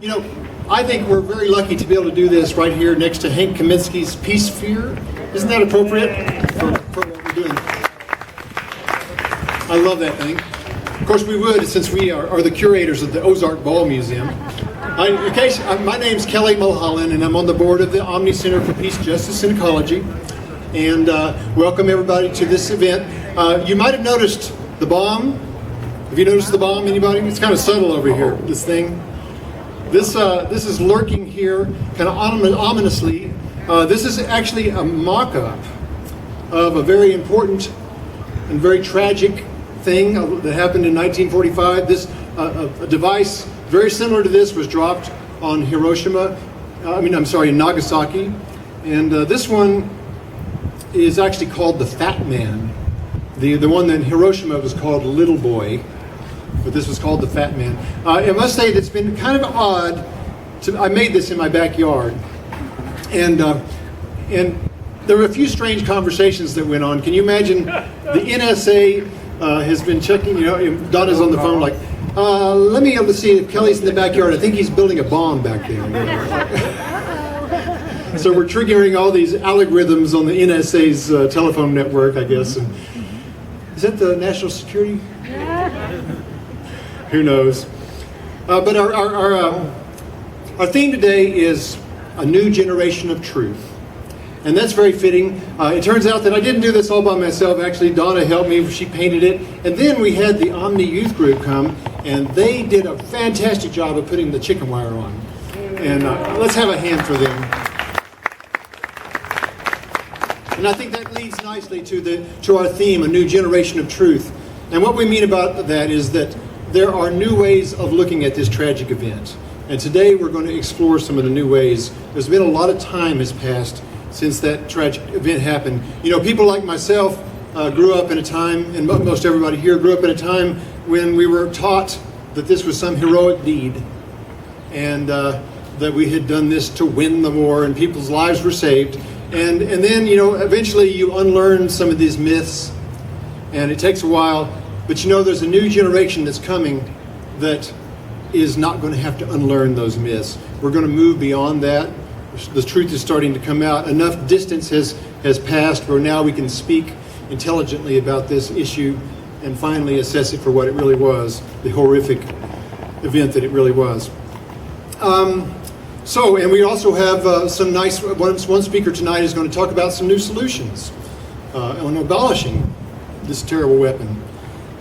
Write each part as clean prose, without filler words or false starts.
You know, I think we're very lucky to be able to do this right here next to Hank Kaminsky's Peace Sphere. Isn't that appropriate for what we're doing? I love that thing. Of course we would, since we are the curators of the Ozark Ball Museum. My name's Kelly Mulholland, and I'm on the board of the Omni Center for Peace, Justice, and Ecology. And welcome everybody to this event. You might have noticed the bomb. Have you noticed the bomb, anybody? It's kind of subtle over here, this thing. This is lurking here, kind of ominously. This is actually a mock-up of a very important and very tragic thing that happened in 1945. A device very similar to this was dropped on Nagasaki. And this one is actually called the Fat Man. The one that in Hiroshima was called Little Boy, but this was called the Fat Man. I must say that it's been kind of odd. I made this in my backyard, and there were a few strange conversations that went on. Can you imagine? The NSA has been checking. Donna's on the phone like, let me able to see if Kelly's in the backyard. I think he's building a bomb back there. So we're triggering all these algorithms on the NSA's telephone network, I guess. And is that the national security? Who knows? But our theme today is a new generation of truth. And that's very fitting. It turns out that I didn't do this all by myself. Actually, Donna helped me. She painted it. And then we had the Omni Youth Group come, and they did a fantastic job of putting the chicken wire on. And let's have a hand for them. And I think that leads nicely to our theme, a new generation of truth. And what we mean about that is that there are new ways of looking at this tragic event. And today we're going to explore some of the new ways. There's been a lot of time has passed since that tragic event happened. People like myself grew up in a time, and most everybody here grew up in a time when we were taught that this was some heroic deed, and that we had done this to win the war and people's lives were saved. And then, eventually you unlearn some of these myths, and it takes a while. But there's a new generation that's coming that is not going to have to unlearn those myths. We're going to move beyond that. The truth is starting to come out. Enough distance has passed where now we can speak intelligently about this issue and finally assess it for what it really was, the horrific event that it really was. And we also have some nice, one speaker tonight is going to talk about some new solutions on abolishing this terrible weapon.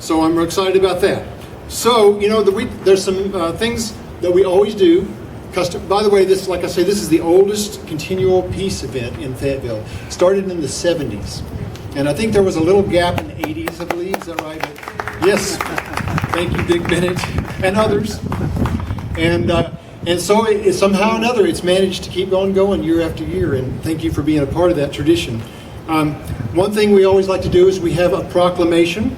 So I'm excited about that. So, there's some things that we always do. By the way, this is the oldest continual peace event in Fayetteville. Started in the 70s. And I think there was a little gap in the 80s, I believe. Is that right? But yes. Thank you, Dick Bennett and others. And so somehow or another, it's managed to keep on going year after year. And thank you for being a part of that tradition. One thing we always like to do is we have a proclamation.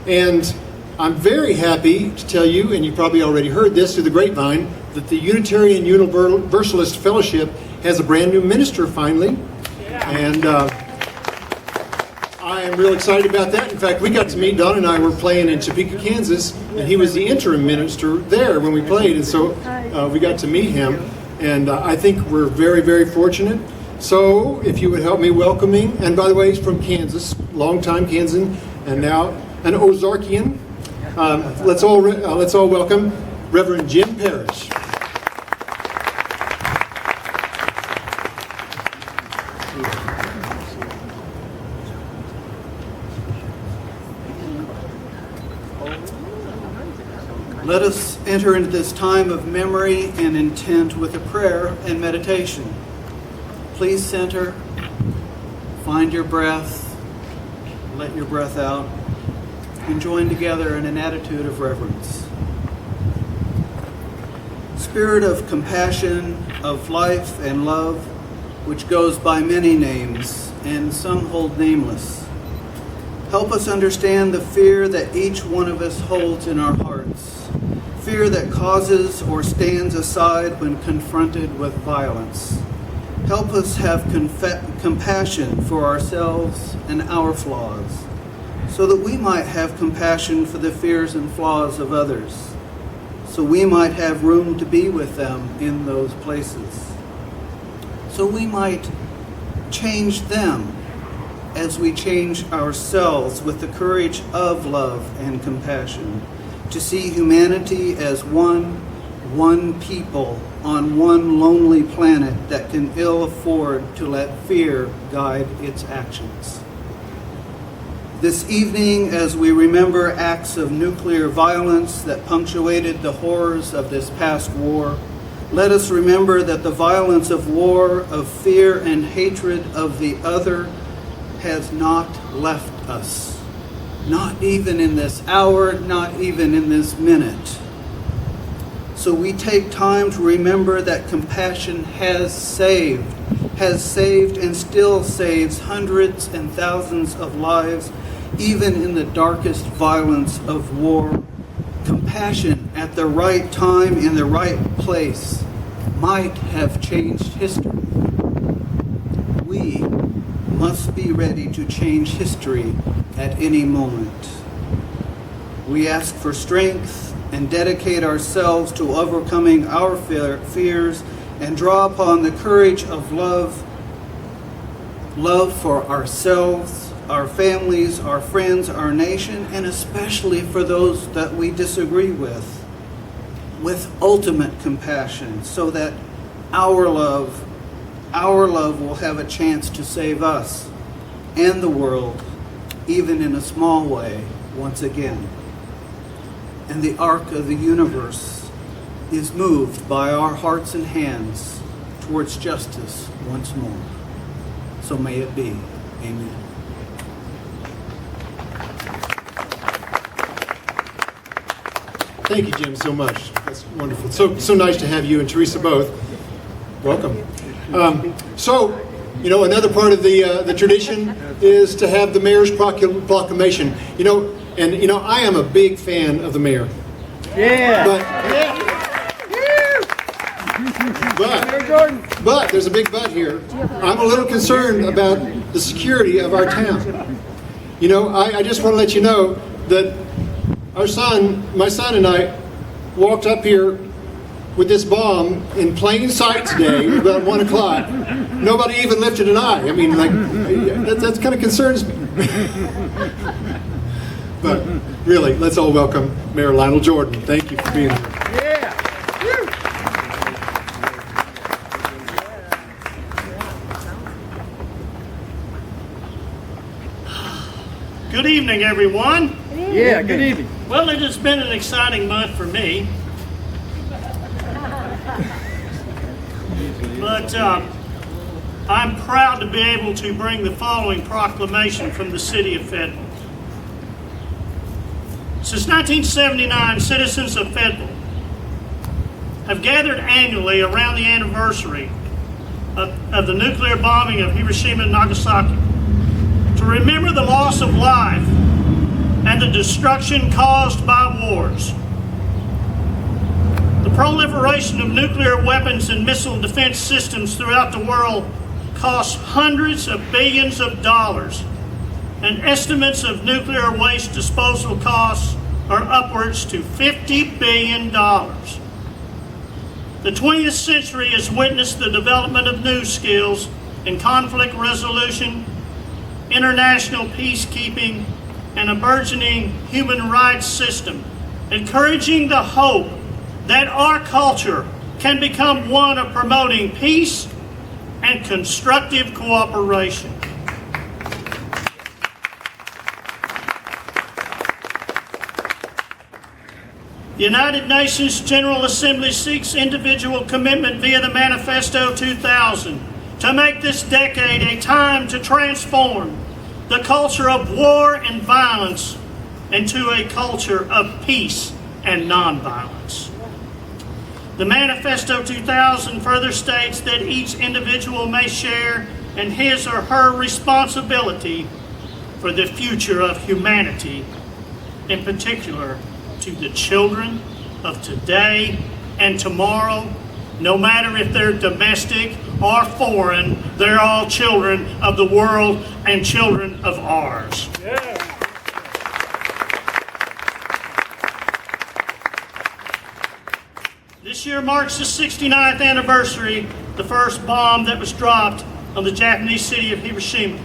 And I'm very happy to tell you, and you probably already heard this through the grapevine, that the Unitarian Universalist Fellowship has a brand new minister finally. Yeah. And I am real excited about that. In fact, we got to meet, Don and I were playing in Topeka, Kansas, and he was the interim minister there when we played. And so we got to meet him. And I think we're very, very fortunate. So if you would help me welcoming, and by the way, he's from Kansas, longtime Kansan, and now an Ozarkian. Let's all welcome Reverend Jim Parrish. Let us enter into this time of memory and intent with a prayer and meditation. Please center, find your breath, let your breath out, and join together in an attitude of reverence. Spirit of compassion, of life and love, which goes by many names, and some hold nameless. Help us understand the fear that each one of us holds in our hearts, fear that causes or stands aside when confronted with violence. Help us have compassion for ourselves and our flaws, so that we might have compassion for the fears and flaws of others. so we might have room to be with them in those places. So we might change them as we change ourselves with the courage of love and compassion, to see humanity as one people on one lonely planet that can ill afford to let fear guide its actions. This evening, as we remember acts of nuclear violence that punctuated the horrors of this past war, let us remember that the violence of war, of fear and hatred of the other, has not left us. Not even in this hour, not even in this minute. So we take time to remember that compassion has saved and still saves hundreds and thousands of lives, even in the darkest violence of war. Compassion at the right time in the right place might have changed history. We must be ready to change history at any moment. We ask for strength and dedicate ourselves to overcoming our fears and draw upon the courage of love for ourselves, our families, our friends, our nation, and especially for those that we disagree with ultimate compassion, so that our love will have a chance to save us and the world, even in a small way, once again. And the arc of the universe is moved by our hearts and hands towards justice once more. So may it be. Amen. Thank you, Jim, so much. That's wonderful. So nice to have you and Teresa both. Welcome. Another part of the tradition is to have the mayor's proclamation. I am a big fan of the mayor. Yeah. But there's a big but here. I'm a little concerned about the security of our town. I just want to let you know that my son and I walked up here with this bomb in plain sight today about 1 o'clock. Nobody even lifted an eye. I mean, that kind of concerns me. But really, let's all welcome Mayor Lionel Jordan. Thank you for being here. Yeah. Good evening, everyone. Yeah, good evening. Well, it has been an exciting month for me. But I'm proud to be able to bring the following proclamation from the city of Fayetteville. Since 1979, citizens of Fayetteville have gathered annually around the anniversary of the nuclear bombing of Hiroshima and Nagasaki to remember the loss of life and the destruction caused by wars. The proliferation of nuclear weapons and missile defense systems throughout the world costs hundreds of billions of dollars, and estimates of nuclear waste disposal costs are upwards to $50 billion. The 20th century has witnessed the development of new skills in conflict resolution, international peacekeeping, and a burgeoning human rights system, encouraging the hope that our culture can become one of promoting peace and constructive cooperation. The United Nations General Assembly seeks individual commitment via the Manifesto 2000 to make this decade a time to transform the culture of war and violence into a culture of peace and nonviolence. The Manifesto 2000 further states that each individual may share in his or her responsibility for the future of humanity, in particular to the children of today and tomorrow. No matter if they're domestic or foreign, they're all children of the world and children of ours. Yeah. This year marks the 69th anniversary, the first bomb that was dropped on the Japanese city of Hiroshima.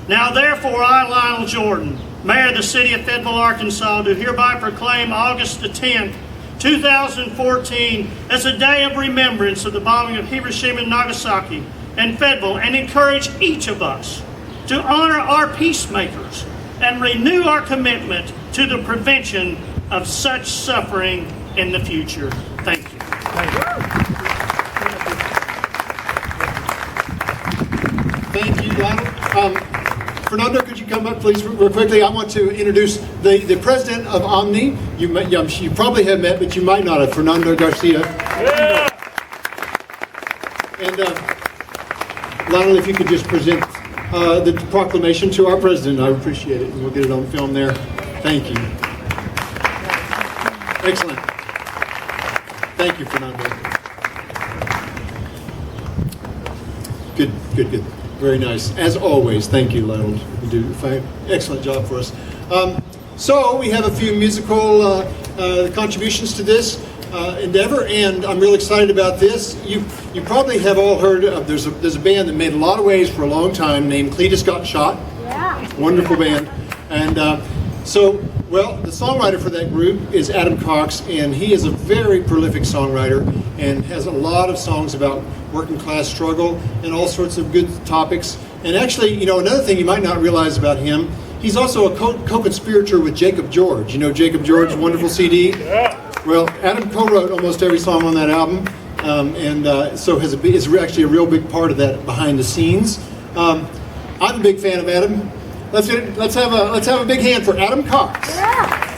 Now therefore, I, Lionel Jordan, Mayor of the city of Fayetteville, Arkansas, do hereby proclaim August the 10th, 2014 as a day of remembrance of the bombing of Hiroshima and Nagasaki and Fayetteville, and encourage each of us to honor our peacemakers and renew our commitment to the prevention of such suffering in the future. Thank you. Thank you, Lionel. Fernando, could you come up, please, real quickly? I want to introduce the president of Omni. You probably have met, but you might not have, Fernando Garcia. Yeah. And Lionel, if you could just present the proclamation to our president, I would appreciate it, and we'll get it on film there. Thank you. Excellent. Thank you, Fernando. Good. Very nice. As always, thank you, Lionel. You do a excellent job for us. So we have a few musical contributions to this endeavor, and I'm real excited about this. You probably have all heard of, there's a band that made a lot of waves for a long time named Cletus Got Shot. Yeah. Wonderful band. And the songwriter for that group is Adam Cox, and he is a very prolific songwriter and has a lot of songs about working class struggle and all sorts of good topics. And actually, another thing you might not realize about him, he's also a co-conspirator with Jacob George. You know Jacob George's wonderful CD? Yeah. Well, Adam co-wrote almost every song on that album, so is actually a real big part of that behind the scenes. I'm a big fan of Adam. Let's have a big hand for Adam Cox. Yeah.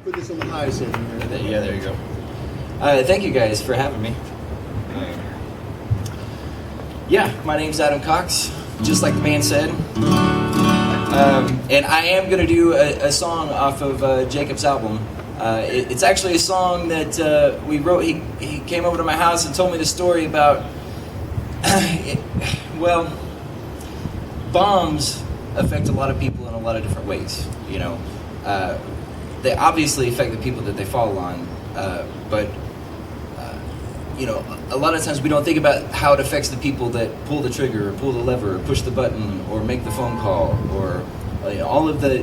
Put this on the high setting here. Yeah, there you go. Thank you guys for having me. My name's Adam Cox, just like the man said. And I am going to do a song off of Jacob's album. It's actually a song that we wrote. He came over to my house and told me the story about, bombs affect a lot of people in a lot of different ways. They obviously affect the people that they fall on, but a lot of times we don't think about how it affects the people that pull the trigger or pull the lever or push the button or make the phone call or all of the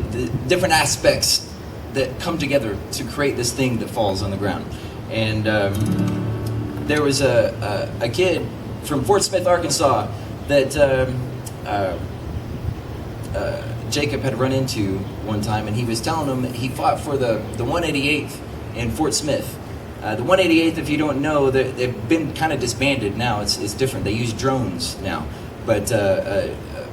different aspects that come together to create this thing that falls on the ground. And there was a kid from Fort Smith, Arkansas that Jacob had run into one time, and he was telling him that he fought for the 188th in Fort Smith. The 188th, if you don't know, they've been kind of disbanded now. It's different. They use drones now. But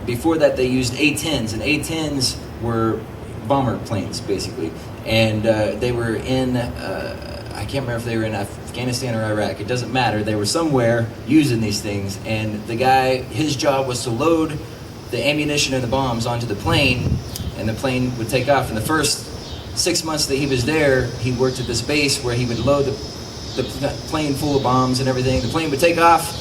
before that, they used A-10s, and A-10s were bomber planes, basically. And they were in, I can't remember if they were in Afghanistan or Iraq. It doesn't matter. They were somewhere using these things. And the guy, his job was to load the ammunition and the bombs onto the plane, and the plane would take off. In the first 6 months that he was there, he worked at this base where he would load the plane full of bombs and everything. The plane would take off,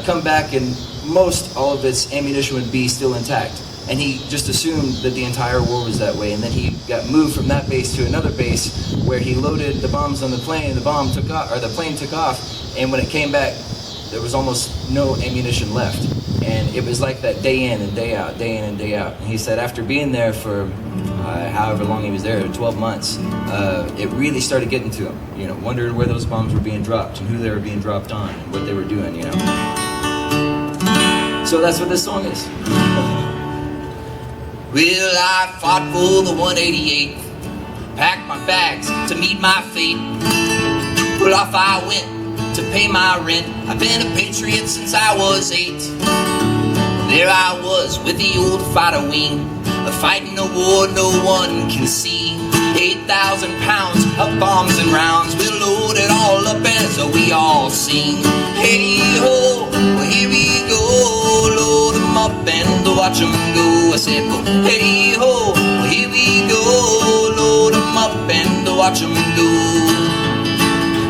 come back, and most all of its ammunition would be still intact. And he just assumed that the entire war was that way. And then he got moved from that base to another base where he loaded the bombs on the plane, and the plane took off. And when it came back, there was almost no ammunition left. And it was like that day in and day out, day in and day out. And he said after being there for however long he was there, 12 months, it really started getting to him. Wondered where those bombs were being dropped and who they were being dropped on and what they were doing, So that's what this song is. Well, I fought for the 188th, packed my bags to meet my fate. Well, off I went to pay my rent. I've been a patriot since I was 8. There I was with the old fighter wing, fighting a war no one can see. 8,000 pounds of bombs and rounds, we'll load it all up as we all sing. Hey ho, well, here we go, load 'em up and watch 'em go. I said, well, hey ho, well, here we go, load 'em up and watch 'em go.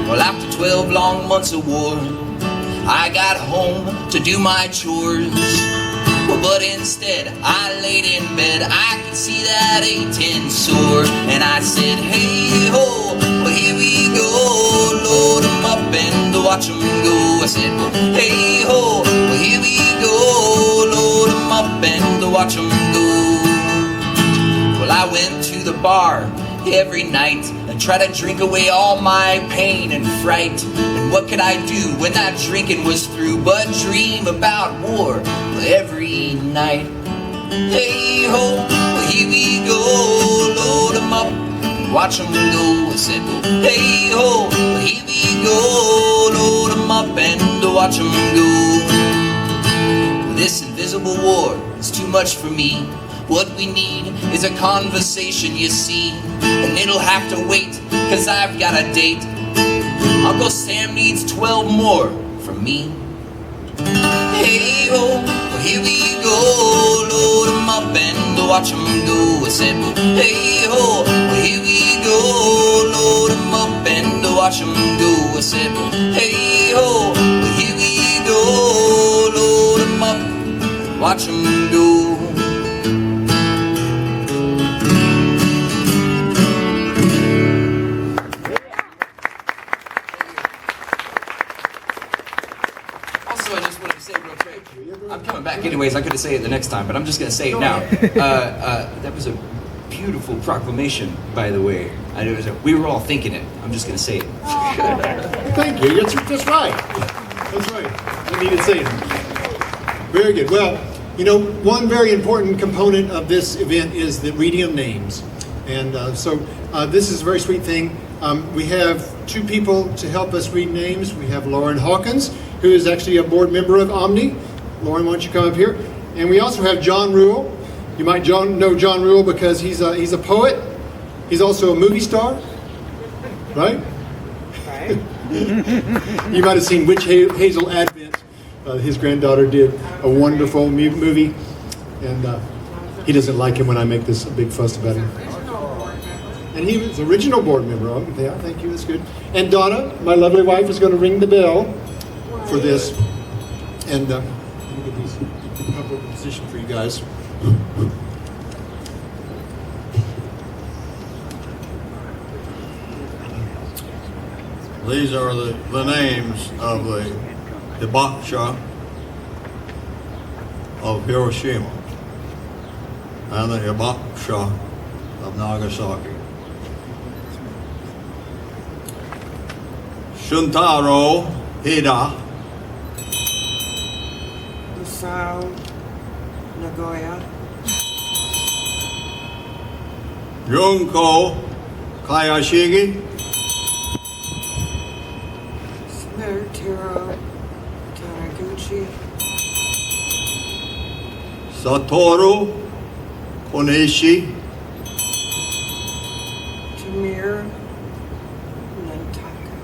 Well, after 12 long months of war, I got home to do my chores. But instead, I laid in bed. I could see that A10 soar, and I said, hey ho, well here we go. Load 'em up and watch 'em go. I said, well, hey ho, well here we go. Load 'em up and watch 'em go. Well, I went to the bar every night and tried to drink away all my pain and fright. And what could I do when that drinking was through but dream about war every night? Hey ho, well here we go. Load 'em up and watch 'em go. I said, well, hey ho, well here we go. Load 'em up and watch 'em go. This invisible war is too much for me. What we need is a conversation, you see. And it'll have to wait, cause I've got a date. Uncle Sam needs 12 more from me. Hey ho, well here we go. Load 'em up and watch 'em go. I said, well, hey ho, well here we go. Load 'em up and watch 'em go. I said, well, hey ho, well here we go. Load 'em up, watch 'em go. Also, I just wanted to say real quick, I'm coming back anyways. I could have said it the next time, but I'm just going to say it now. That was a beautiful proclamation, by the way. I know we were all thinking it. I'm just going to say it. Thank you. That's right. That's right. I needed saying. Very good. Well, you know, one very important component of this event is the reading of names. And so this is a very sweet thing. We have two people to help us read names. We have Lauren Hawkins, who is actually a board member of Omni. Lauren, why don't you come up here? And we also have John Rule. You might know John Rule because he's a poet. He's also a movie star, right? Right. You might have seen Witch Hazel Advent. His granddaughter did a wonderful movie, and he doesn't like it when I make this a big fuss about him. And he was original board member. Oh, yeah, thank you. That's good. And Donna, my lovely wife, is going to ring the bell for this. And let me get these up in position for you guys. These are the names of the Hibakusha of Hiroshima and the Hibakusha of Nagasaki. Shuntaro Hida, Masao Nagoya, Junko Kayashigi, Smertiro Taniguchi, Satoru Konishi, Tamir Nantaka,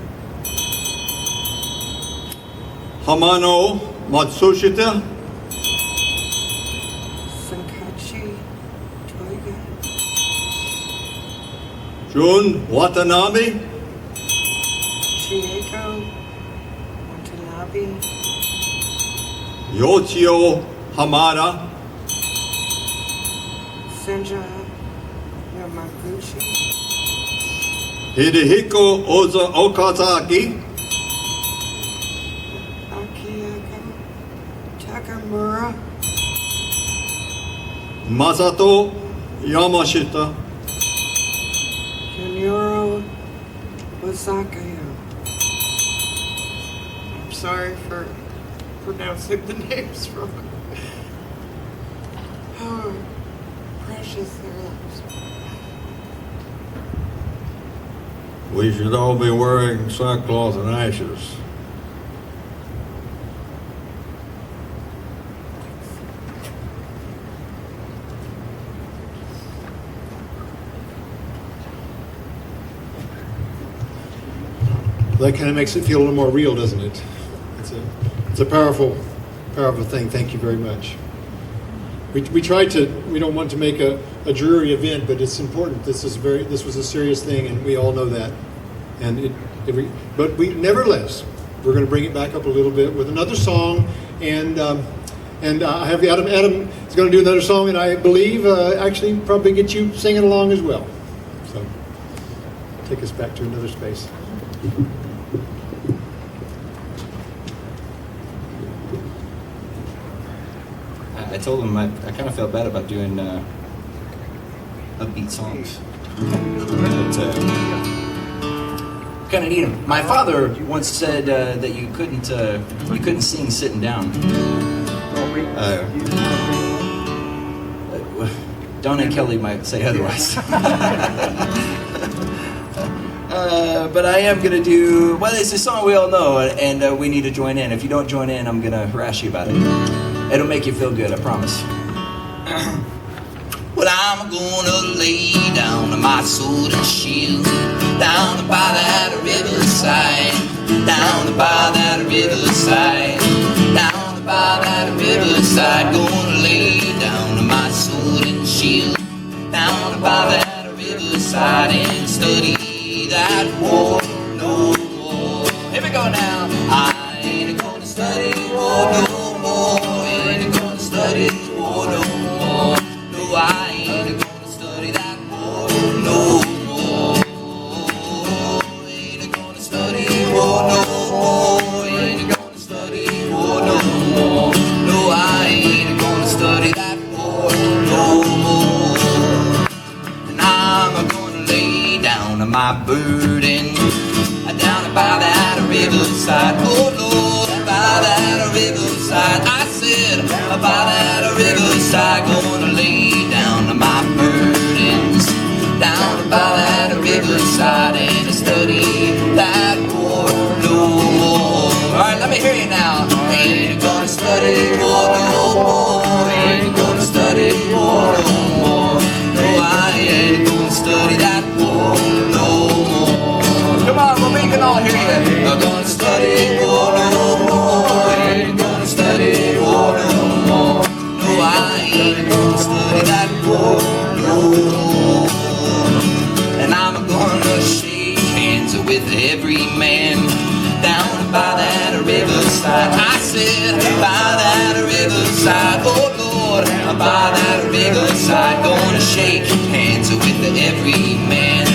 Hamano Matsushita, Sankachi Toiga, Jun Watanabe, Chieko Watanabe, Yoshio Hamada, Senja Yamaguchi, Hidehiko Okazaki, Akiyako Takamura, Masato Yamashita, Junioro Wasakayo. I'm sorry for pronouncing the names wrong. Oh, precious their lives. We should all be wearing sackcloth and ashes. That kind of makes it feel a little more real, doesn't it? It's a powerful thing. Thank you very much. We don't want to make a dreary event, but it's important. This was a serious thing, and we all know that. But nevertheless, we're going to bring it back up a little bit with another song, and And I have Adam. Adam is going to do another song, and I believe actually probably get you singing along as well. So take us back to another space. I told him I kind of felt bad about doing upbeat songs. But, kind of need them. My father once said that you couldn't sing sitting down. Donna Kelly might say otherwise. But I am going to do, well, it's a song we all know, and we need to join in. If you don't join in, I'm going to harass you about it. It'll make you feel good, I promise. Well, I'm gonna lay down my sword and shield down by that riverside, down by that riverside, down by that riverside. Gonna lay down my sword and shield down by that riverside and study that war no more. Here we go now. I ain't gonna study war no more. Ain't gonna study war no more. No, I ain't gonna study that war no more. Ain't gonna study war no more. Ain't gonna study war no more. No, I ain't gonna study that war no more. And I'm gonna lay down my burden down by that riverside. Oh Lord, by that riverside. I said by that riverside, gonna lay down my burdens down by that riverside and study that war no more. All right, let me hear you now. Ain't gonna study war no more. Ain't gonna study war no more. No, I ain't gonna study that war no more. Come on, well, we can all hear you. I'm gonna study war no more. Ain't gonna study war no more. No, I ain't gonna study that war no more. And I'm gonna shake hands with every man down by that riverside. I said by that riverside. Oh Lord, by that riverside. Gonna shake hands with every man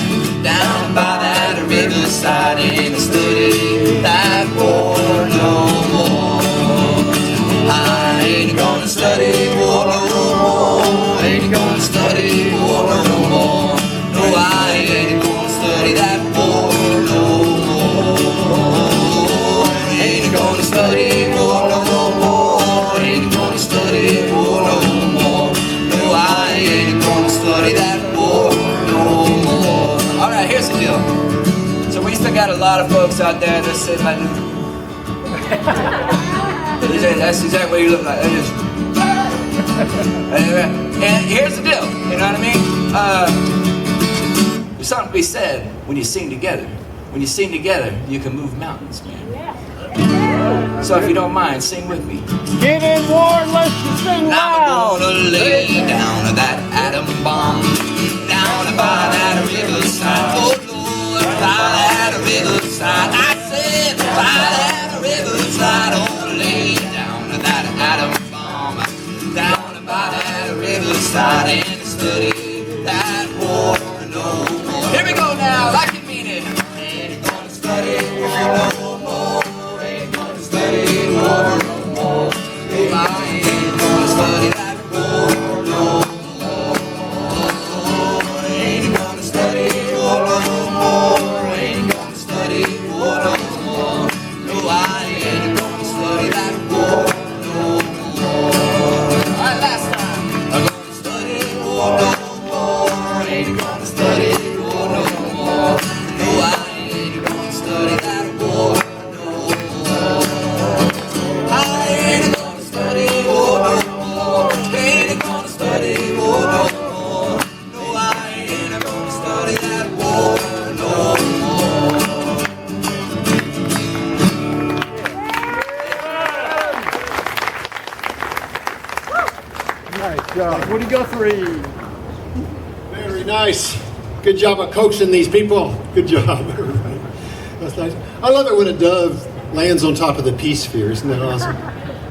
down by that riverside and study that war no more. I ain't gonna study war no more. Ain't gonna study war no more. No, I ain't gonna study that war no more. Ain't gonna study war no more. Ain't gonna study war no more. No, I ain't gonna study that war no more. All right, here's the deal. So we still got a lot of folks out there that say like, that's exactly what you look like. And here's the deal. You know what I mean? There's something to be said when you sing together. When you sing together, you can move mountains, man. So if you don't mind, sing with me. Get in war, let's sing loud. I'm gonna lay down that atom bomb down by that riverside. Oh Lord, by that riverside. I said by that riverside. Oh, lay down that atom bomb down by that riverside and study that war no more. Here we go now, like you mean it. Ain't gonna study war no more. Ain't gonna study war no more. No, I ain't gonna study that war no more. Ain't gonna study war no more. Ain't gonna study war no more. No, I ain't gonna study that war no more. All right, last time. I'm gonna study war no more. Ain't gonna study war no more. No, I ain't gonna study that war no more. I ain't gonna study war no more. Ain't gonna study war no more. No, I ain't gonna study that war no more. Nice job. Woody Guthrie. Very nice. Good job of coaxing these people. Good job, everybody. That's nice. I love it when a dove lands on top of the peace sphere. Isn't that awesome?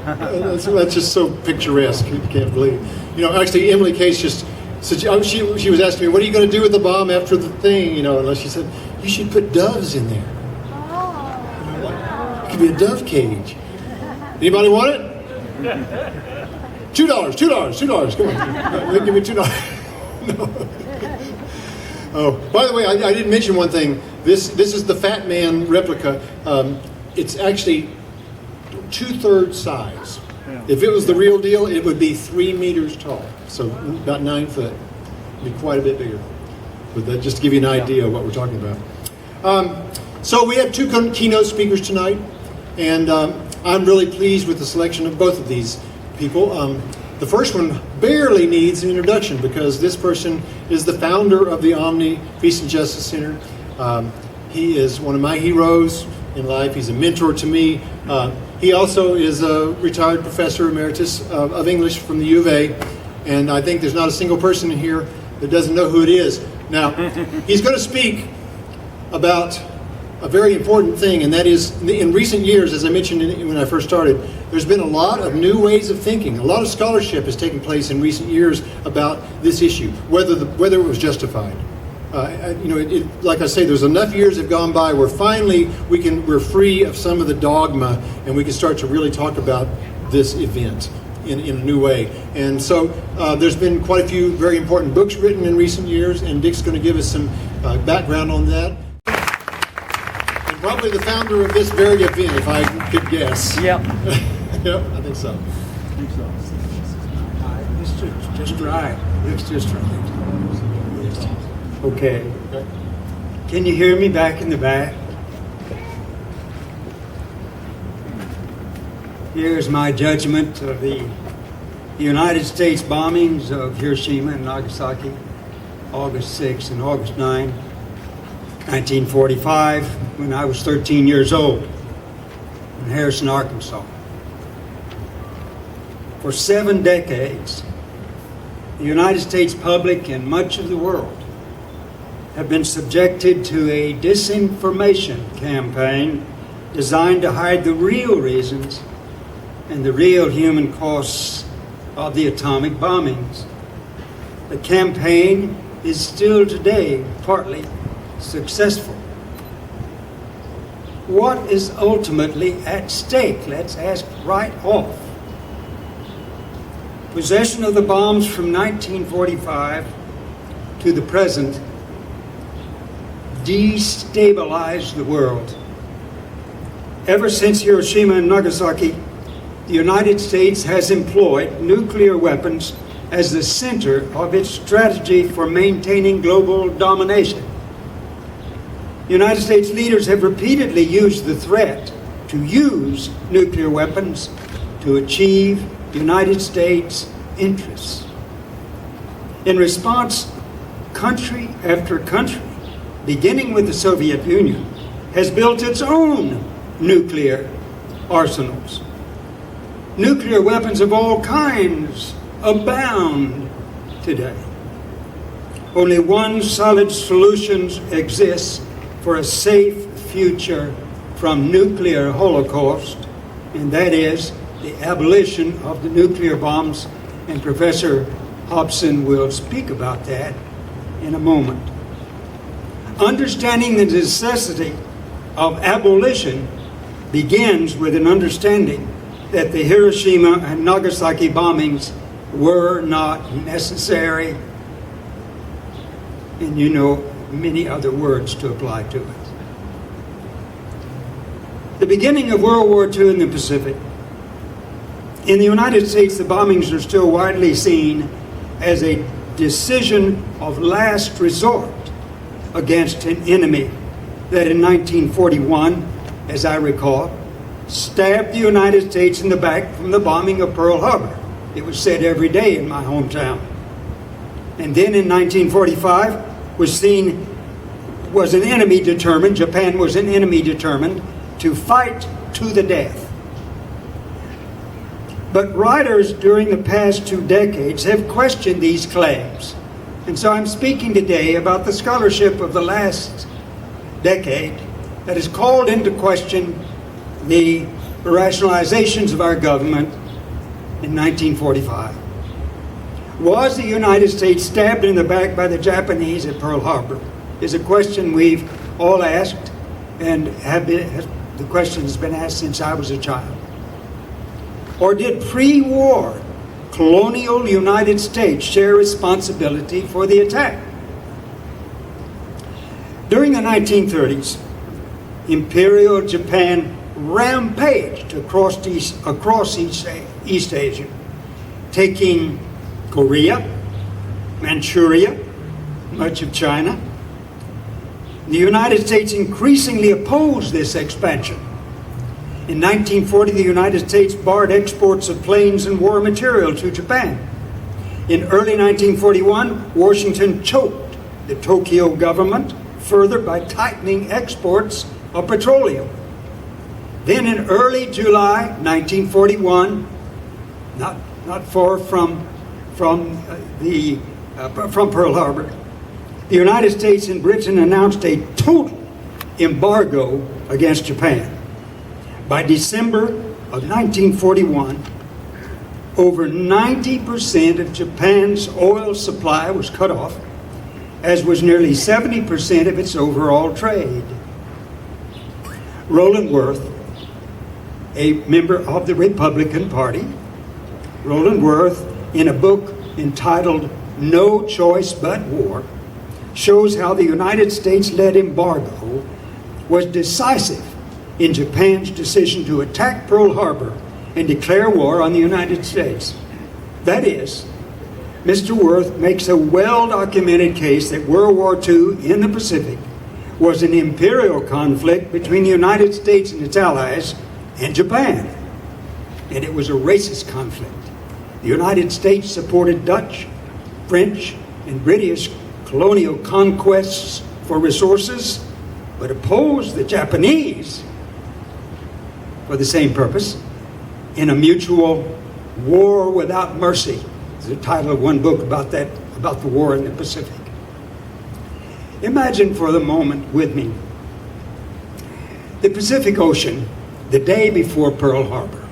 That's just so picturesque. You can't believe. Actually, Emily Case just said she was asking me, "What are you going to do with the bomb after the thing?" And she said, "You should put doves in there. It could be a dove cage." Anybody want it? $2. Come on, give me $2. No. Oh, by the way, I didn't mention one thing. This is the Fat Man replica. It's actually 2/3 size. If it was the real deal, it would be 3 meters tall, so about 9 foot. It'd be quite a bit bigger. But that just to give you an idea of what we're talking about. So we have 2 keynote speakers tonight, and I'm really pleased with the selection of both of these people. The first one barely needs an introduction because this person is the founder of the Omni Peace and Justice Center. He is one of my heroes in life. He's a mentor to me. He also is a retired professor emeritus of English from the U of A, and I think there's not a single person in here that doesn't know who it is. Now, he's going to speak about a very important thing, and that is, in recent years, as I mentioned when I first started, there's been a lot of new ways of thinking. A lot of scholarship has taken place in recent years about this issue, whether it was justified. Like I say, there's enough years have gone by where finally we're free of some of the dogma, and we can start to really talk about this event in a new way. And so there's been quite a few very important books written in recent years, and Dick's going to give us some background on that. And probably the founder of this very event, if I could guess. Yep. Yep, I think so. It's just right. It's just right. Okay. Can you hear me back in the back? Here's my judgment of the United States bombings of Hiroshima and Nagasaki, August 6 and August 9, 1945, when I was 13 years old in Harrison, Arkansas. For 7 decades, the United States public and much of the world have been subjected to a disinformation campaign designed to hide the real reasons and the real human costs of the atomic bombings. The campaign is still today partly successful. What is ultimately at stake? Let's ask right off. Possession of the bombs from 1945 to the present destabilized the world. Ever since Hiroshima and Nagasaki, the United States has employed nuclear weapons as the center of its strategy for maintaining global domination. United States leaders have repeatedly used the threat to use nuclear weapons to achieve United States interests. In response, country after country, beginning with the Soviet Union, has built its own nuclear arsenals. Nuclear weapons of all kinds abound today. Only one solid solution exists for a safe future from nuclear holocaust, and that is the abolition of the nuclear bombs, and Professor Hobson will speak about that in a moment. Understanding the necessity of abolition begins with an understanding that the Hiroshima and Nagasaki bombings were not necessary, and you know many other words to apply to it. The beginning of World War II in the Pacific. In the United States, the bombings are still widely seen as a decision of last resort against an enemy that in 1941, as I recall, stabbed the United States in the back from the bombing of Pearl Harbor. It was said every day in my hometown. And then in 1945 was an enemy determined, Japan was an enemy determined to fight to the death. But writers during the past 2 decades have questioned these claims. And so I'm speaking today about the scholarship of the last decade that has called into question the rationalizations of our government in 1945. Was the United States stabbed in the back by the Japanese at Pearl Harbor? Is a question we've all asked, and the question has been asked since I was a child. Or did pre-war colonial United States share responsibility for the attack? During the 1930s, Imperial Japan rampaged across East Asia, taking Korea, Manchuria, much of China. The United States increasingly opposed this expansion. In 1940, the United States barred exports of planes and war material to Japan. In early 1941, Washington choked the Tokyo government further by tightening exports of petroleum. Then in early July 1941, not far from Pearl Harbor, the United States and Britain announced a total embargo against Japan. By December of 1941, over 90% of Japan's oil supply was cut off, as was nearly 70% of its overall trade. Roland Worth, a member of the Republican Party, Roland Worth, in a book entitled No Choice But War, shows how the United States-led embargo was decisive in Japan's decision to attack Pearl Harbor and declare war on the United States. That is, Mr. Worth makes a well-documented case that World War II in the Pacific was an imperial conflict between the United States and its allies and Japan, and it was a racist conflict. The United States supported Dutch, French, and British colonial conquests for resources, but opposed the Japanese for the same purpose in a mutual war without mercy. It's the title of one book about the war in the Pacific. Imagine for the moment with me the Pacific Ocean the day before Pearl Harbor.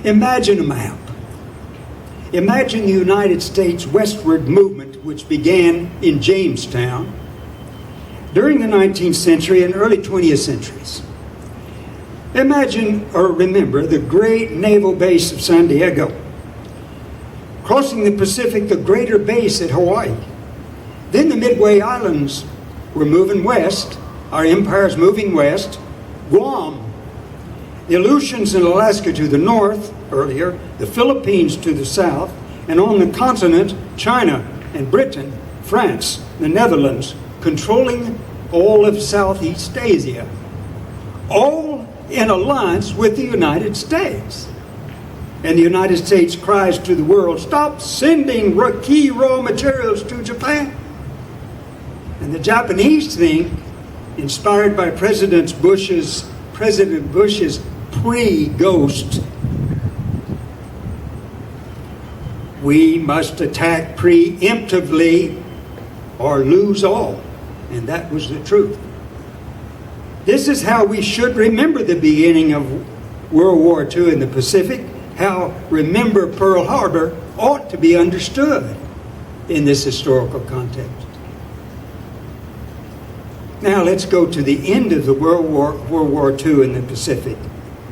Imagine a map. Imagine the United States westward movement, which began in Jamestown during the 19th century and early 20th centuries. Imagine or remember the great naval base of San Diego. Crossing the Pacific, the greater base at Hawaii. Then the Midway Islands were moving west, our empire's moving west, Guam, the Aleutians in Alaska to the north earlier, the Philippines to the south, and on the continent, China and Britain, France, the Netherlands, controlling all of Southeast Asia, all in alliance with the United States. And the United States cries to the world, stop sending key raw materials to Japan. And the Japanese think, inspired by President Bush's pre-ghost, we must attack preemptively or lose all. And that was the truth. This is how we should remember the beginning of World War II in the Pacific, how remember Pearl Harbor ought to be understood in this historical context. Now let's go to the end of the World War II in the Pacific.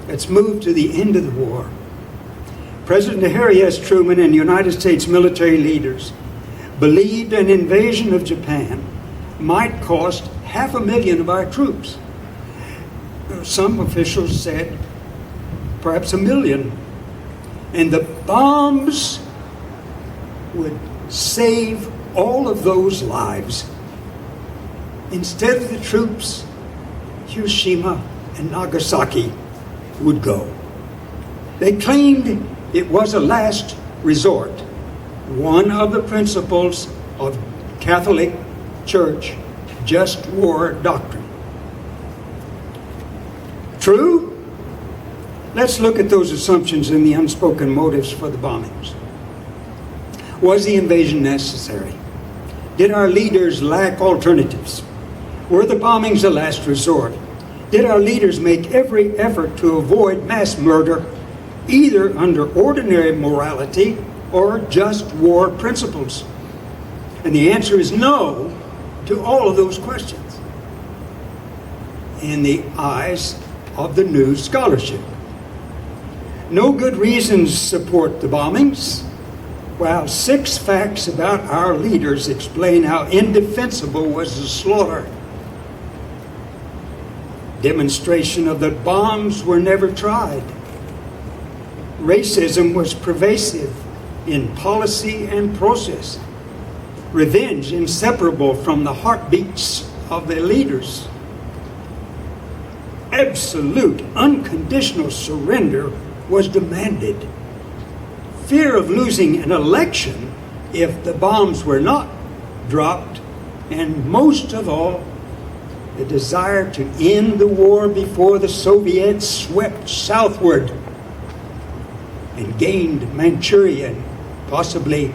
Let's move to the end of the war. President Harry S. Truman and United States military leaders believed an invasion of Japan might cost 500,000 of our troops. Some officials said perhaps 1 million. And the bombs would save all of those lives. Instead of the troops, Hiroshima and Nagasaki would go. They claimed it was a last resort, one of the principles of Catholic Church just war doctrine. True? Let's look at those assumptions and the unspoken motives for the bombings. Was the invasion necessary? Did our leaders lack alternatives? Were the bombings a last resort? did our leaders make every effort to avoid mass murder, either under ordinary morality or just war principles? And the answer is no to all of those questions in the eyes of the new scholarship. No good reasons support the bombings, while 6 facts about our leaders explain how indefensible was the slaughter. Demonstration of that bombs were never tried. Racism was pervasive in policy and process. Revenge inseparable from the heartbeats of their leaders. Absolute, unconditional surrender was demanded. Fear of losing an election if the bombs were not dropped, and most of all, the desire to end the war before the Soviets swept southward and gained Manchuria, possibly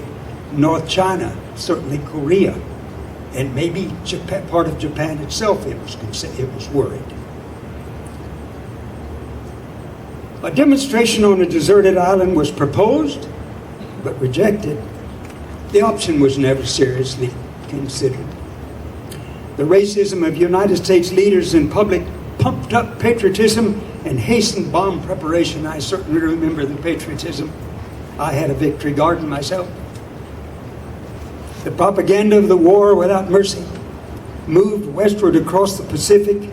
North China, certainly Korea, and maybe Japan, part of Japan itself, it was worried. A demonstration on a deserted island was proposed, but rejected. The option was never seriously considered. The racism of United States leaders in public pumped up patriotism and hastened bomb preparation. I certainly remember the patriotism. I had a victory garden myself. The propaganda of the war without mercy moved westward across the Pacific,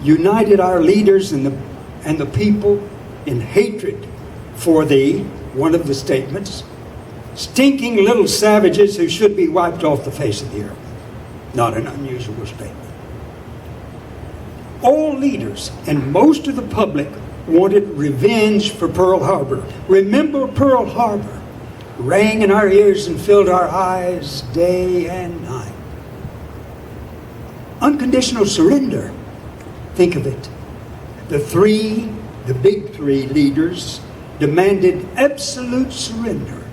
united our leaders and the people in hatred for one of the statements, stinking little savages who should be wiped off the face of the earth. Not an unusual statement. All leaders and most of the public wanted revenge for Pearl Harbor. Remember Pearl Harbor rang in our ears and filled our eyes day and night. Unconditional surrender. Think of it. The big three leaders demanded absolute surrender.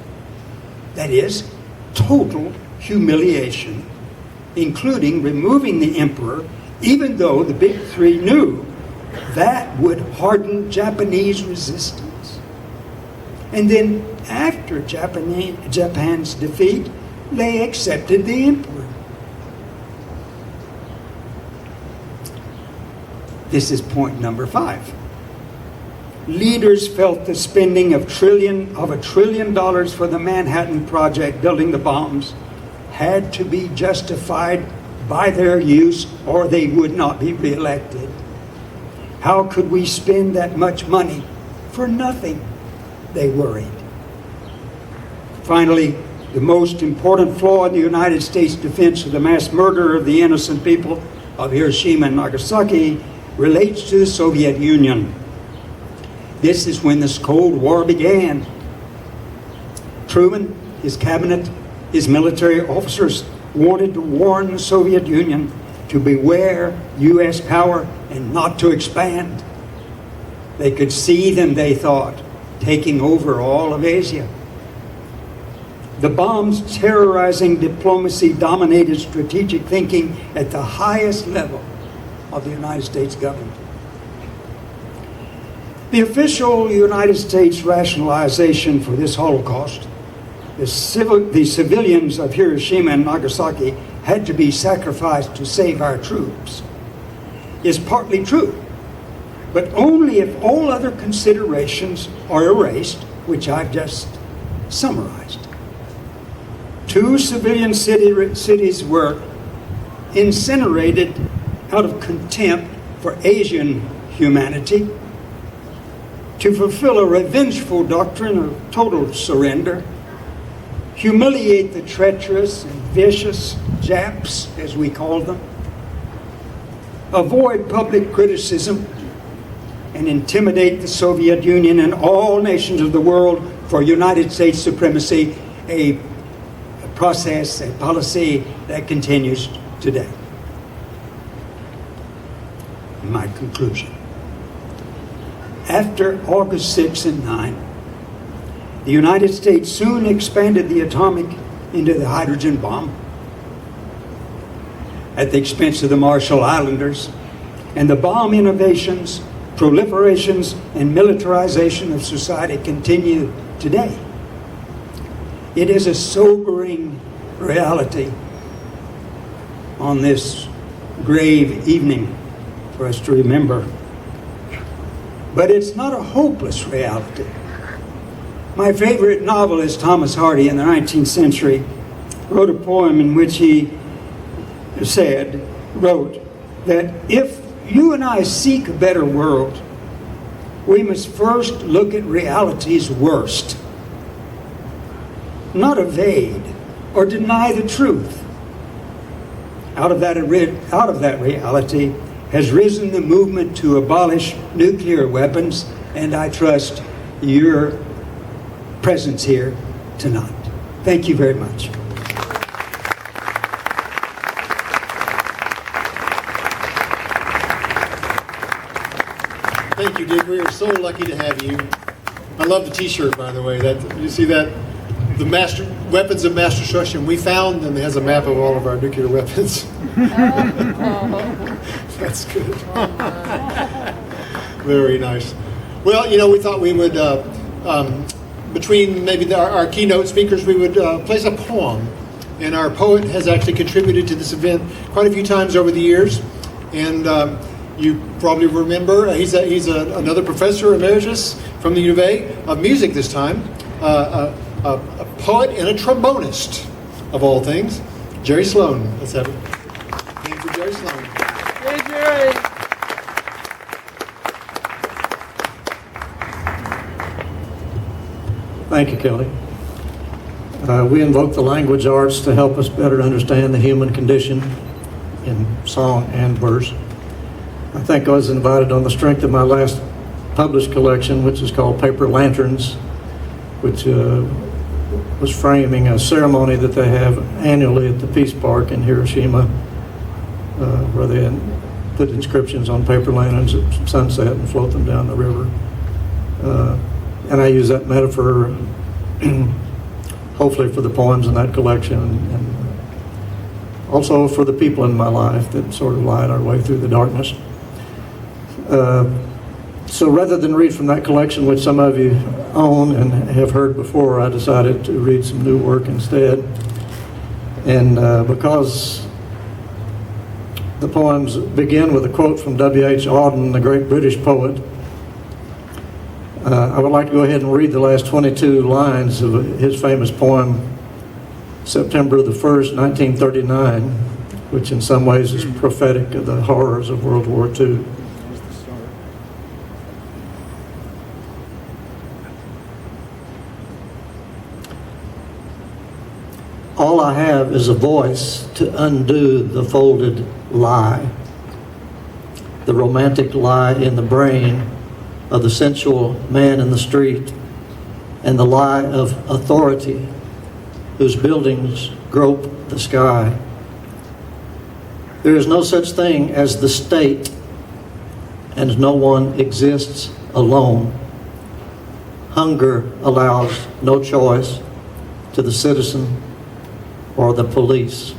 That is, total humiliation, including removing the emperor, even though the big three knew that would harden Japanese resistance. And then after Japan's defeat, they accepted the emperor. This is point number 5. Leaders felt the spending of $1 trillion for the Manhattan Project, building the bombs, had to be justified by their use or they would not be reelected. How could we spend that much money for nothing? They worried. Finally, the most important flaw in the United States defense of the mass murder of the innocent people of Hiroshima and Nagasaki relates to the Soviet Union. This is when this Cold War began. Truman, his cabinet, his military officers wanted to warn the Soviet Union to beware U.S. power and not to expand. They could see them, they thought, taking over all of Asia. The bombs terrorizing diplomacy dominated strategic thinking at the highest level of the United States government. The official United States rationalization for this Holocaust, the civilians of Hiroshima and Nagasaki had to be sacrificed to save our troops, is partly true, but only if all other considerations are erased, which I've just summarized. 2 civilian cities were incinerated out of contempt for Asian humanity to fulfill a revengeful doctrine of total surrender, humiliate the treacherous and vicious Japs, as we call them, avoid public criticism, and intimidate the Soviet Union and all nations of the world for United States supremacy, a process, a policy that continues today. My conclusion. After August 6 and 9, the United States soon expanded the atomic into the hydrogen bomb at the expense of the Marshall Islanders, and the bomb innovations, proliferations, and militarization of society continue today. It is a sobering reality on this grave evening for us to remember. But it's not a hopeless reality. My favorite novelist, Thomas Hardy, in the 19th century, wrote a poem in which he wrote that if you and I seek a better world, we must first look at reality's worst, not evade or deny the truth. Out of that reality has risen the movement to abolish nuclear weapons, and I trust your presence here tonight. Thank you very much. Thank you, Dick. We are so lucky to have you. I love the T-shirt, by the way. That you see that the weapons of mass destruction. We found them. It has a map of all of our nuclear weapons. That's good. Very nice. Well, we thought we would, between maybe our keynote speakers, we would place a poem. And our poet has actually contributed to this event quite a few times over the years. And you probably remember, he's another professor emeritus from the U of A of music this time, a poet and a trombonist, of all things, Jerry Sloan. Let's have it. Name for Jerry Sloan. Hey, Jerry. Thank you, Kelly. We invoke the language arts to help us better understand the human condition in song and verse. I think I was invited on the strength of my last published collection, which is called Paper Lanterns, which was framing a ceremony that they have annually at the Peace Park in Hiroshima, where they put inscriptions on paper lanterns at sunset and float them down the river. And I use that metaphor hopefully for the poems in that collection, and also for the people in my life that sort of light our way through the darkness. So rather than read from that collection, which some of you own and have heard before, I decided to read some new work instead. And because the poems begin with a quote from W.H. Auden, the great British poet, I would like to go ahead and read the last 22 lines of his famous poem, September the 1st, 1939, which in some ways is prophetic of the horrors of World War II. All I have is a voice to undo the folded lie, the romantic lie in the brain of the sensual man in the street, and the lie of authority whose buildings grope the sky. There is no such thing as the state, and no one exists alone. Hunger allows no choice to the citizen or the police.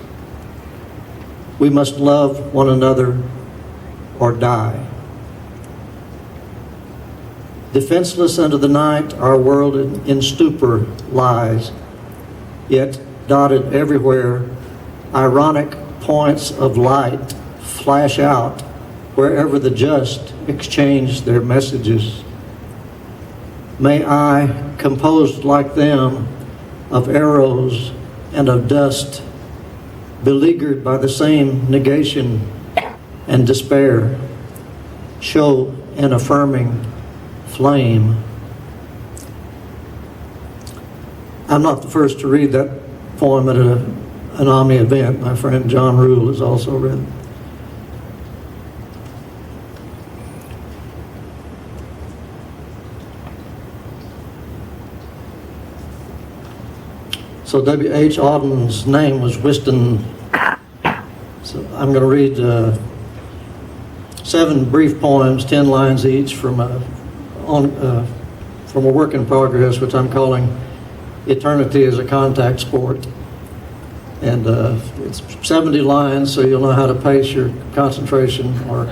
We must love one another or die. Defenseless under the night, our world in stupor lies, yet dotted everywhere, ironic points of light flash out wherever the just exchange their messages. May I, composed like them, of arrows and of dust, beleaguered by the same negation and despair, show an affirming flame. I'm not the first to read that poem at an Omni event. My friend John Rule has also read it. So W.H. Auden's name was Whiston. So I'm going to read 7 brief poems, 10 lines each from a work in progress, which I'm calling Eternity as a Contact Sport. And it's 70 lines, so you'll know how to pace your concentration or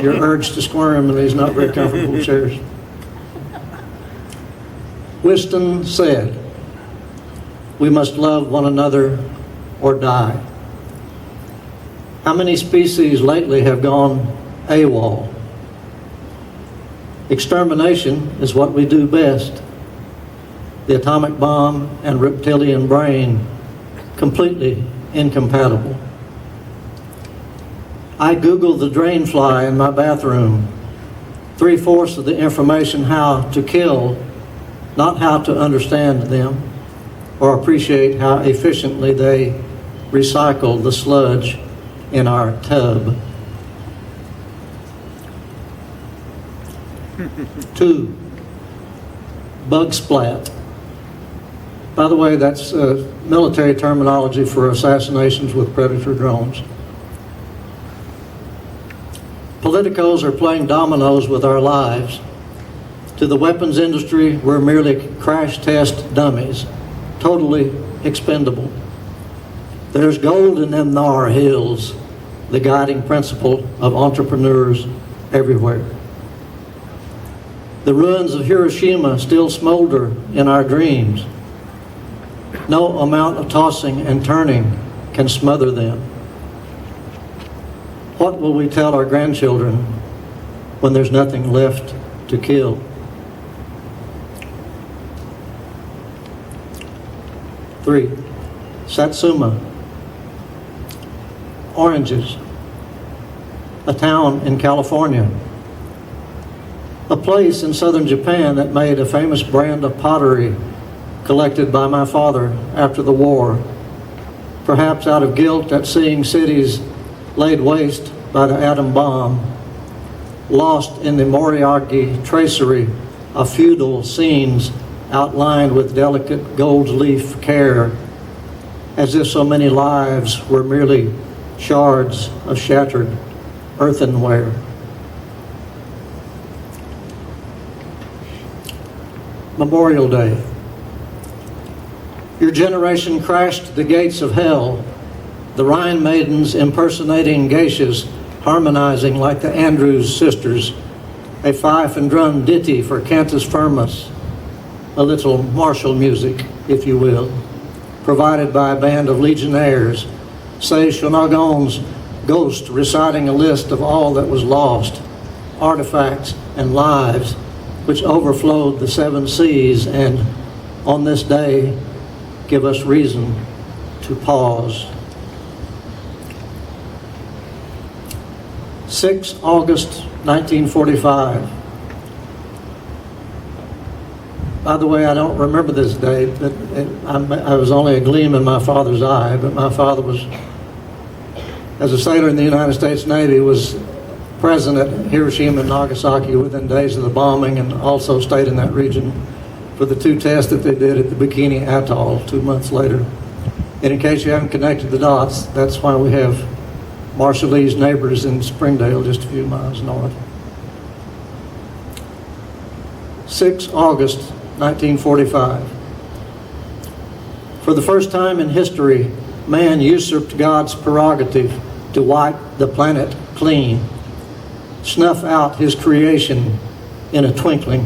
your urge to squirm in these not very comfortable chairs. Winston said, "We must love one another or die." How many species lately have gone AWOL? Extermination is what we do best. The atomic bomb and reptilian brain, completely incompatible. I Googled the drain fly in my bathroom. 3/4 of the information how to kill, not how to understand them or appreciate how efficiently they recycle the sludge in our tub. 2, bug splat. By the way, that's military terminology for assassinations with Predator drones. Politicos are playing dominoes with our lives. To the weapons industry, we're merely crash test dummies, totally expendable. There's gold in them thar hills, the guiding principle of entrepreneurs everywhere. The ruins of Hiroshima still smolder in our dreams. No amount of tossing and turning can smother them. What will we tell our grandchildren when there's nothing left to kill? 3, Satsuma. Oranges. A town in California. A place in southern Japan that made a famous brand of pottery collected by my father after the war, perhaps out of guilt at seeing cities laid waste by the atom bomb, lost in the Moriarty tracery of feudal scenes outlined with delicate gold leaf care, as if so many lives were merely shards of shattered earthenware. Memorial Day. Your generation crashed the gates of hell, the Rhine maidens impersonating geishas, harmonizing like the Andrews sisters, a fife and drum ditty for Cantus Firmus, a little martial music, if you will, provided by a band of legionnaires, say Shonagon's ghost reciting a list of all that was lost, artifacts and lives which overflowed the 7 seas, and on this day give us reason to pause. 6 August 1945. By the way, I don't remember this date, but I was only a gleam in my father's eye, but my father was, as a sailor in the United States Navy, was present at Hiroshima and Nagasaki within days of the bombing, and also stayed in that region for the 2 tests that they did at the Bikini Atoll 2 months later. And in case you haven't connected the dots, that's why we have Marshallese neighbors in Springdale, just a few miles north. 6 August 1945. For the first time in history, man usurped God's prerogative to wipe the planet clean, snuff out his creation in a twinkling.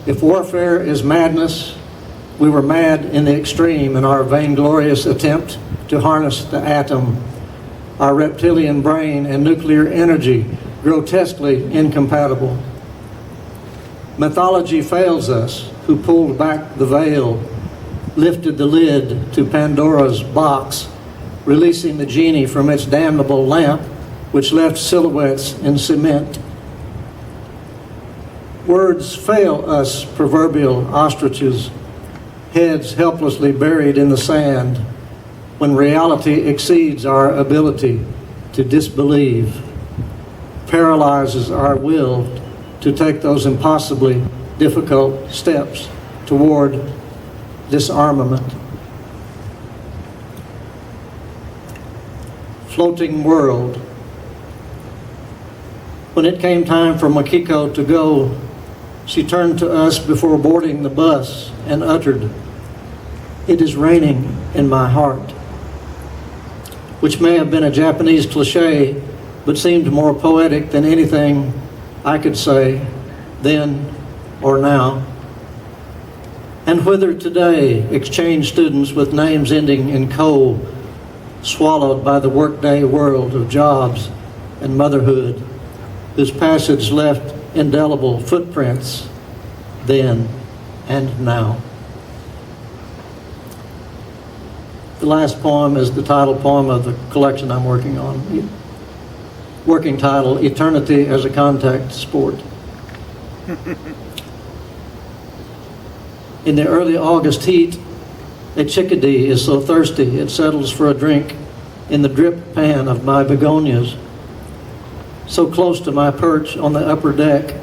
If warfare is madness, we were mad in the extreme in our vainglorious attempt to harness the atom, our reptilian brain and nuclear energy grotesquely incompatible. Mythology fails us, who pulled back the veil, lifted the lid to Pandora's box, releasing the genie from its damnable lamp, which left silhouettes in cement. Words fail us, proverbial ostriches, heads helplessly buried in the sand, when reality exceeds our ability to disbelieve, paralyzes our will to take those impossibly difficult steps toward disarmament. Floating world. When it came time for Makiko to go, she turned to us before boarding the bus and uttered, It is raining in my heart, which may have been a Japanese cliche, but seemed more poetic than anything I could say then or now. And whither today exchange students with names ending in "co," swallowed by the workday world of jobs and motherhood, whose passage left indelible footprints then and now. The last poem is the title poem of the collection I'm working on. Working title, Eternity as a Contact Sport. In the early August heat, a chickadee is so thirsty it settles for a drink in the drip pan of my begonias. So close to my perch on the upper deck,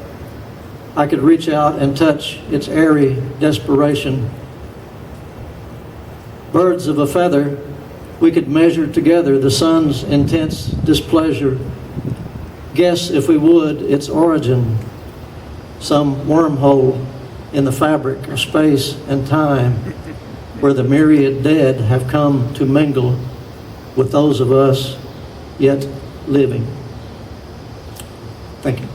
I could reach out and touch its airy desperation. Birds of a feather, we could measure together the sun's intense displeasure. Guess, if we would, its origin, some wormhole in the fabric of space and time, where the myriad dead have come to mingle with those of us yet living. Thank you.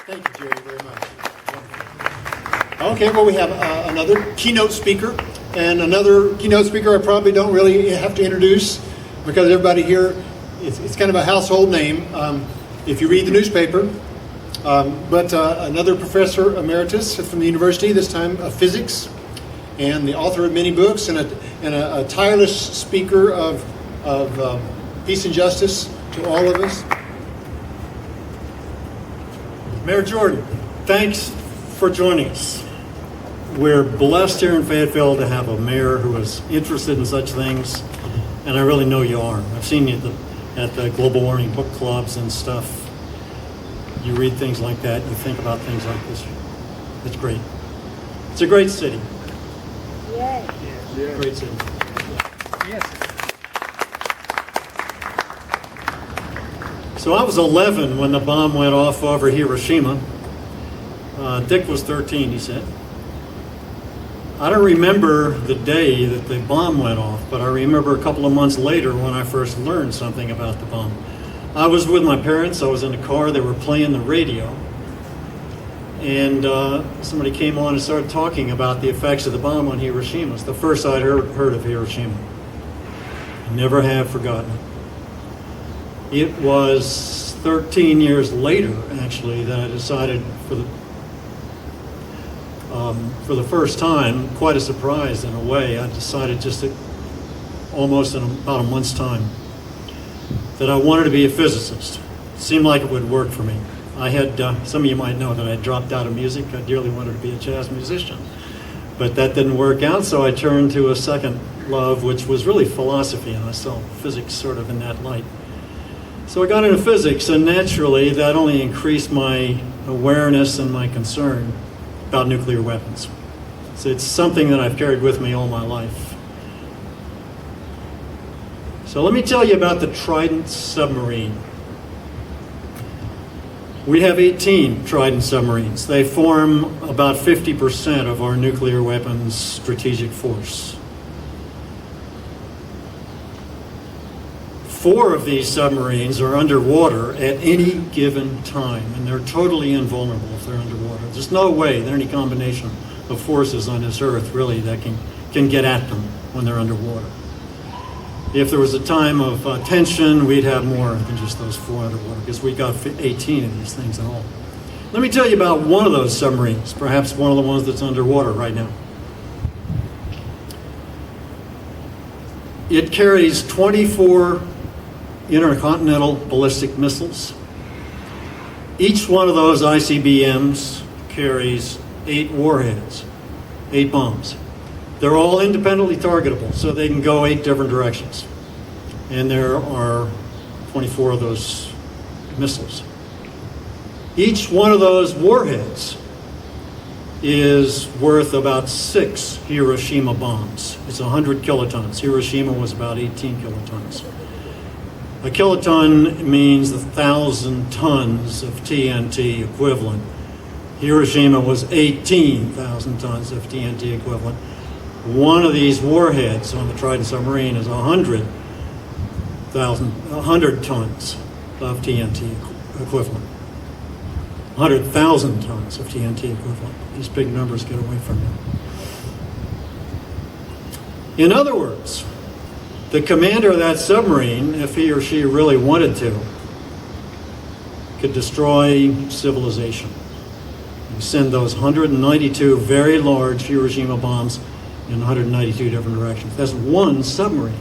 Thank you, Jerry, very much. Okay, well, we have another keynote speaker, and another keynote speaker I probably don't really have to introduce because everybody here, it's kind of a household name if you read the newspaper. But another professor emeritus from the university, this time of physics, and the author of many books, and a tireless speaker of peace and justice to all of us. Mayor Jordan, thanks for joining us. We're blessed here in Fayetteville to have a mayor who is interested in such things, and I really know you are. I've seen you at the global warming book clubs and stuff. You read things like that, you think about things like this. It's great. It's a great city. Yeah. Great city. Yes. So I was 11 when the bomb went off over Hiroshima. Dick was 13, he said. I don't remember the day that the bomb went off, but I remember a couple of months later when I first learned something about the bomb. I was with my parents, I was in the car, they were playing the radio, and somebody came on and started talking about the effects of the bomb on Hiroshima. It's the first I'd heard of Hiroshima. I never have forgotten it. It was 13 years later, actually, that I decided for the first time, quite a surprise in a way, I decided just almost in about a month's time that I wanted to be a physicist. It seemed like it would work for me. I had, some of you might know that I dropped out of music. I dearly wanted to be a jazz musician. But that didn't work out, so I turned to a second love, which was really philosophy, and I saw physics sort of in that light. So I got into physics, and naturally that only increased my awareness and my concern about nuclear weapons. So it's something that I've carried with me all my life. So let me tell you about the Trident submarine. We have 18 Trident submarines. They form about 50% of our nuclear weapons strategic force. 4 of these submarines are underwater at any given time, and they're totally invulnerable if they're underwater. There's no way that any combination of forces on this earth really that can get at them when they're underwater. If there was a time of tension, we'd have more than just those 4 underwater, because we got 18 of these things in all. Let me tell you about one of those submarines, perhaps one of the ones that's underwater right now. It carries 24 intercontinental ballistic missiles. Each one of those ICBMs carries 8 warheads, 8 bombs. They're all independently targetable, so they can go 8 different directions. And there are 24 of those missiles. Each one of those warheads is worth about 6 Hiroshima bombs. It's 100 kilotons. Hiroshima was about 18 kilotons. A kiloton means 1,000 tons of TNT equivalent. Hiroshima was 18,000 tons of TNT equivalent. One of these warheads on the Trident submarine is 100 tons of TNT equivalent. 100,000 tons of TNT equivalent. These big numbers get away from you. In other words, the commander of that submarine, if he or she really wanted to, could destroy civilization. You send those 192 very large Hiroshima bombs in 192 different directions. That's one submarine.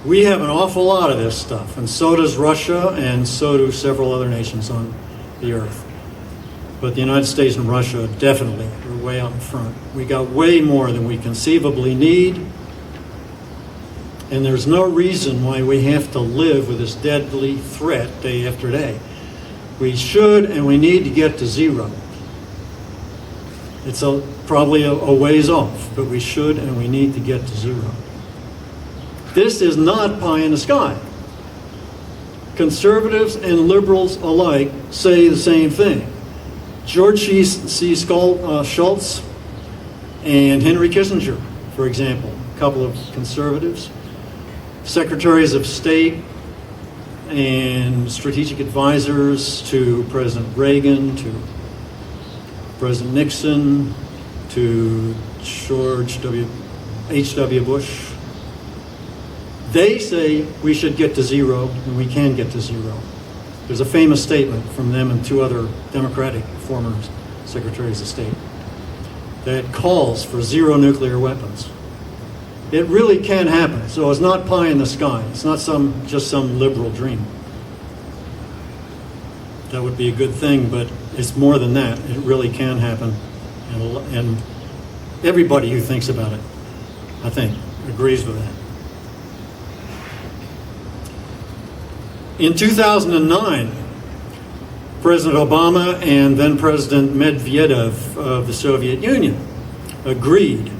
We have an awful lot of this stuff, and so does Russia, and so do several other nations on the earth. But the United States and Russia definitely are way out in front. We got way more than we conceivably need, and there's no reason why we have to live with this deadly threat day after day. We should and we need to get to zero. It's probably a ways off, but we should and we need to get to zero. This is not pie in the sky. Conservatives and liberals alike say the same thing. George C. Shultz and Henry Kissinger, for example, a couple of conservatives, secretaries of state and strategic advisors to President Reagan, to President Nixon, to George H.W. Bush. They say we should get to zero, and we can get to zero. There's a famous statement from them and two other Democratic former secretaries of state that calls for zero nuclear weapons. It really can happen, so it's not pie in the sky. It's not just some liberal dream. That would be a good thing, but it's more than that. It really can happen, and everybody who thinks about it, I think, agrees with that. In 2009, President Obama and then President Medvedev of the Soviet Union agreed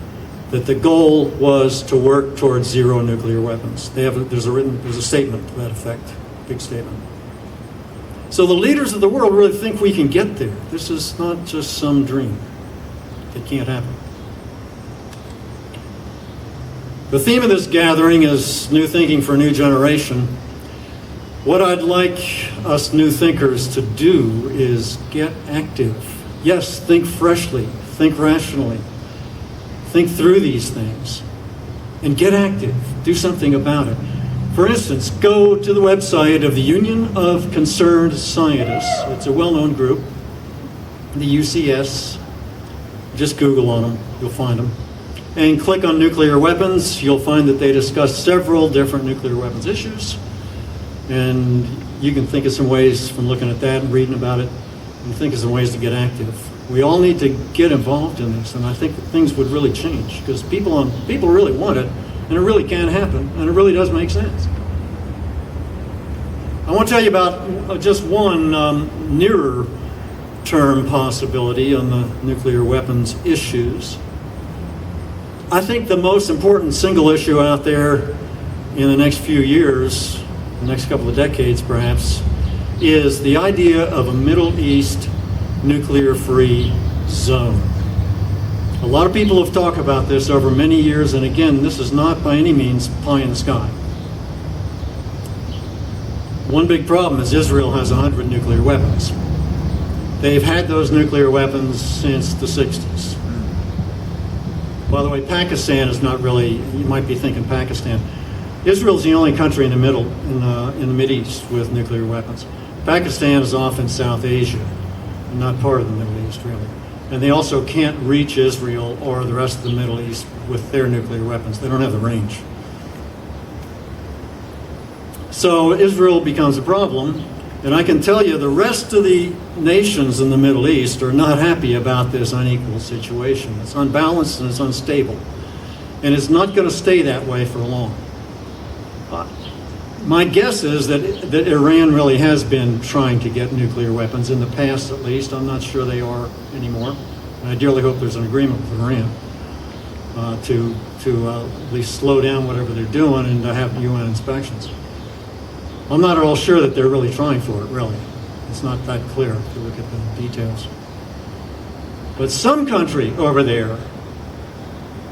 that the goal was to work towards zero nuclear weapons. There's a statement to that effect, big statement. So the leaders of the world really think we can get there. This is not just some dream. It can't happen. The theme of this gathering is New Thinking for a New Generation. What I'd like us new thinkers to do is get active. Yes, think freshly, think rationally, think through these things, and get active. Do something about it. For instance, go to the website of the Union of Concerned Scientists. It's a well-known group, the UCS. Just Google on them, you'll find them. And click on nuclear weapons. You'll find that they discuss several different nuclear weapons issues. And you can think of some ways from looking at that and reading about it, and think of some ways to get active. We all need to get involved in this, and I think that things would really change because people really want it, and it really can happen, and it really does make sense. I want to tell you about just one nearer term possibility on the nuclear weapons issues. I think the most important single issue out there in the next few years, the next couple of decades perhaps, is the idea of a Middle East nuclear-free zone. A lot of people have talked about this over many years, and again, this is not by any means pie in the sky. One big problem is Israel has 100 nuclear weapons. They've had those nuclear weapons since the 60s. By the way, Pakistan is not really, you might be thinking Pakistan. Israel's the only country in the middle, in the Mideast with nuclear weapons. Pakistan is off in South Asia, not part of the Middle East, really. And they also can't reach Israel or the rest of the Middle East with their nuclear weapons. They don't have the range. So Israel becomes a problem, and I can tell you the rest of the nations in the Middle East are not happy about this unequal situation. It's unbalanced and it's unstable. And it's not going to stay that way for long. My guess is that Iran really has been trying to get nuclear weapons in the past, at least. I'm not sure they are anymore. And I dearly hope there's an agreement with Iran to at least slow down whatever they're doing and to have UN inspections. I'm not at all sure that they're really trying for it, really. It's not that clear if you look at the details. But some country over there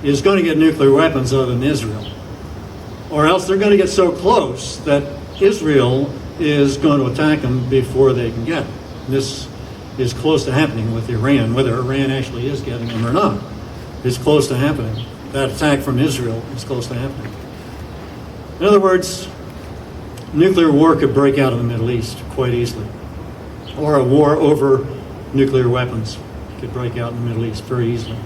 is going to get nuclear weapons other than Israel. Or else they're going to get so close that Israel is going to attack them before they can get them. This is close to happening with Iran. Whether Iran actually is getting them or not is close to happening. That attack from Israel is close to happening. In other words, nuclear war could break out in the Middle East quite easily. Or a war over nuclear weapons could break out in the Middle East very easily.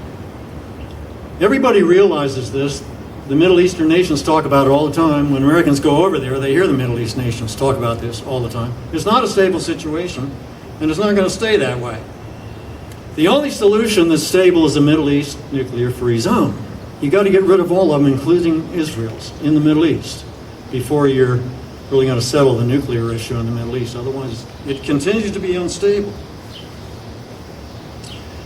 Everybody realizes this. The Middle Eastern nations talk about it all the time. When Americans go over there, they hear the Middle East nations talk about this all the time. It's not a stable situation, and it's not going to stay that way. The only solution that's stable is a Middle East nuclear-free zone. You got to get rid of all of them, including Israel's, in the Middle East, before you're really going to settle the nuclear issue in the Middle East. Otherwise, it continues to be unstable.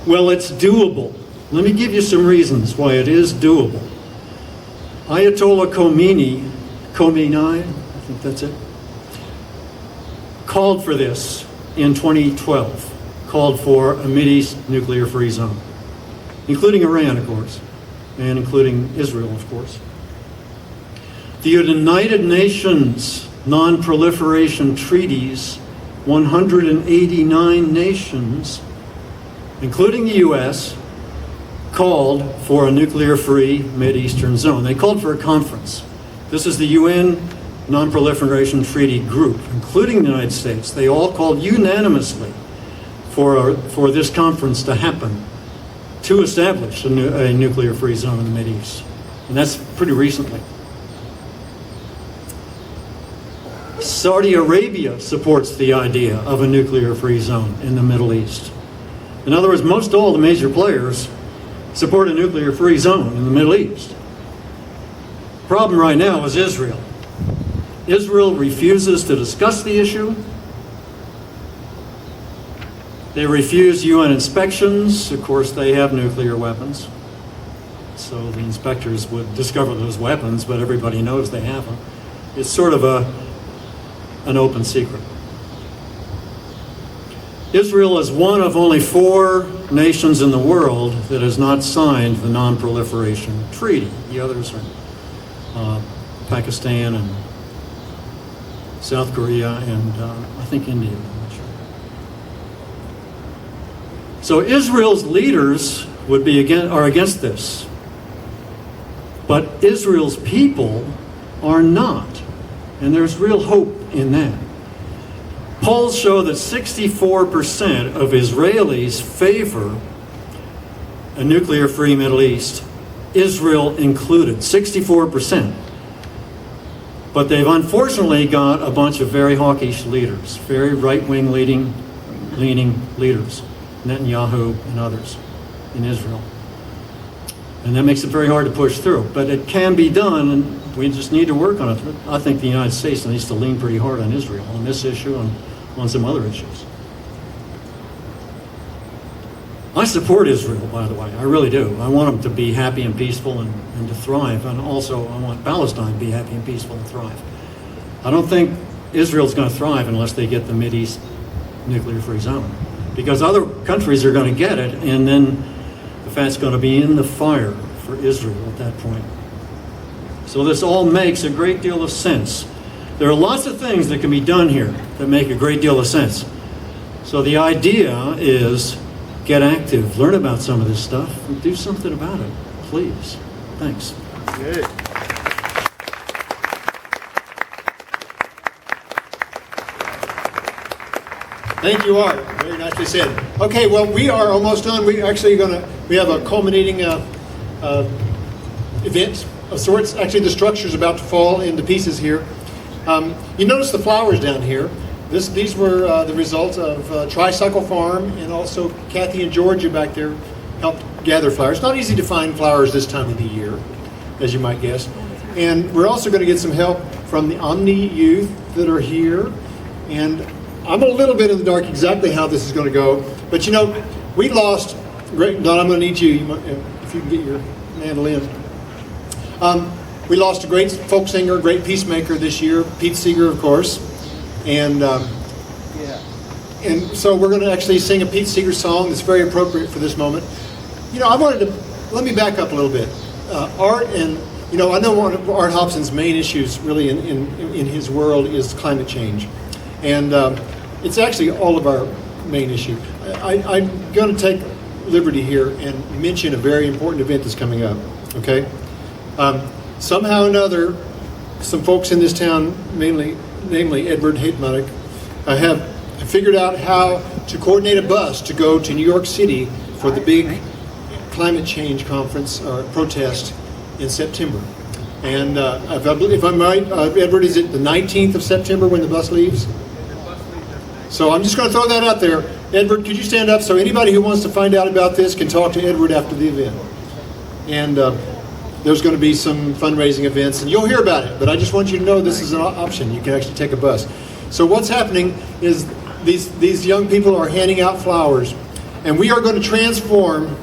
Well, it's doable. Let me give you some reasons why it is doable. Ayatollah Khomeini, I think that's it, called for this in 2012, called for a Mideast nuclear-free zone, including Iran, of course, and including Israel, of course. The United Nations Non-Proliferation Treaties, 189 nations, including the U.S., called for a nuclear-free Mideastern zone. They called for a conference. This is the UN Non-Proliferation Treaty Group, including the United States. They all called unanimously for this conference to happen to establish a nuclear-free zone in the Mideast. And that's pretty recently. Saudi Arabia supports the idea of a nuclear-free zone in the Middle East. In other words, most all the major players support a nuclear-free zone in the Middle East. Problem right now is Israel. Israel refuses to discuss the issue. They refuse UN inspections. Of course, they have nuclear weapons. So the inspectors would discover those weapons, but everybody knows they have them. It's sort of an open secret. Israel is one of only 4 nations in the world that has not signed the Non-Proliferation Treaty. The others are Pakistan and South Korea and I think India. I'm not sure. So Israel's leaders are against this, but Israel's people are not, and there's real hope in that. Polls show that 64% of Israelis favor a nuclear-free Middle East, Israel included, 64%. But they've unfortunately got a bunch of very hawkish leaders, very right-wing leaning leaders, Netanyahu and others in Israel. And that makes it very hard to push through. But it can be done, and we just need to work on it. I think the United States needs to lean pretty hard on Israel on this issue and on some other issues. I support Israel, by the way. I really do. I want them to be happy and peaceful and to thrive. And also, I want Palestine to be happy and peaceful and thrive. I don't think Israel's going to thrive unless they get the Mideast nuclear-free zone. Because other countries are going to get it, and then the fat's going to be in the fire for Israel at that point. So this all makes a great deal of sense. There are lots of things that can be done here that make a great deal of sense. So the idea is get active, learn about some of this stuff, and do something about it, please. Thanks. Good. Thank you, Art. Very nicely said. Okay, well, we are almost done. We have a culminating event of sorts. Actually, the structure's about to fall into pieces here. You notice the flowers down here. These were the result of Tricycle Farm, and also Kathy and Georgia back there helped gather flowers. It's not easy to find flowers this time of the year, as you might guess. And we're also going to get some help from the Omni youth that are here. And I'm a little bit in the dark exactly how this is going to go. But you know, we lost, Don, I'm going to need you if you can get your mandolin. We lost a great folk singer, great peacemaker this year, Pete Seeger, of course. And And so we're going to actually sing a Pete Seeger song that's very appropriate for this moment. You know, let me back up a little bit. Art and, you know, I know one of Art Hobson's main issues really in his world is climate change. And it's actually all of our main issue. I'm going to take liberty here and mention a very important event that's coming up, okay? Somehow or another, some folks in this town, namely Edward Hatemonich, have figured out how to coordinate a bus to go to New York City for the big climate change conference or protest in September. And if I'm right, Edward, is it the 19th of September when the bus leaves? So I'm just going to throw that out there. Edward, could you stand up so anybody who wants to find out about this can talk to Edward after the event? And there's going to be some fundraising events, and you'll hear about it. But I just want you to know this is an option. You can actually take a bus. So what's happening is these young people are handing out flowers, and we are going to transform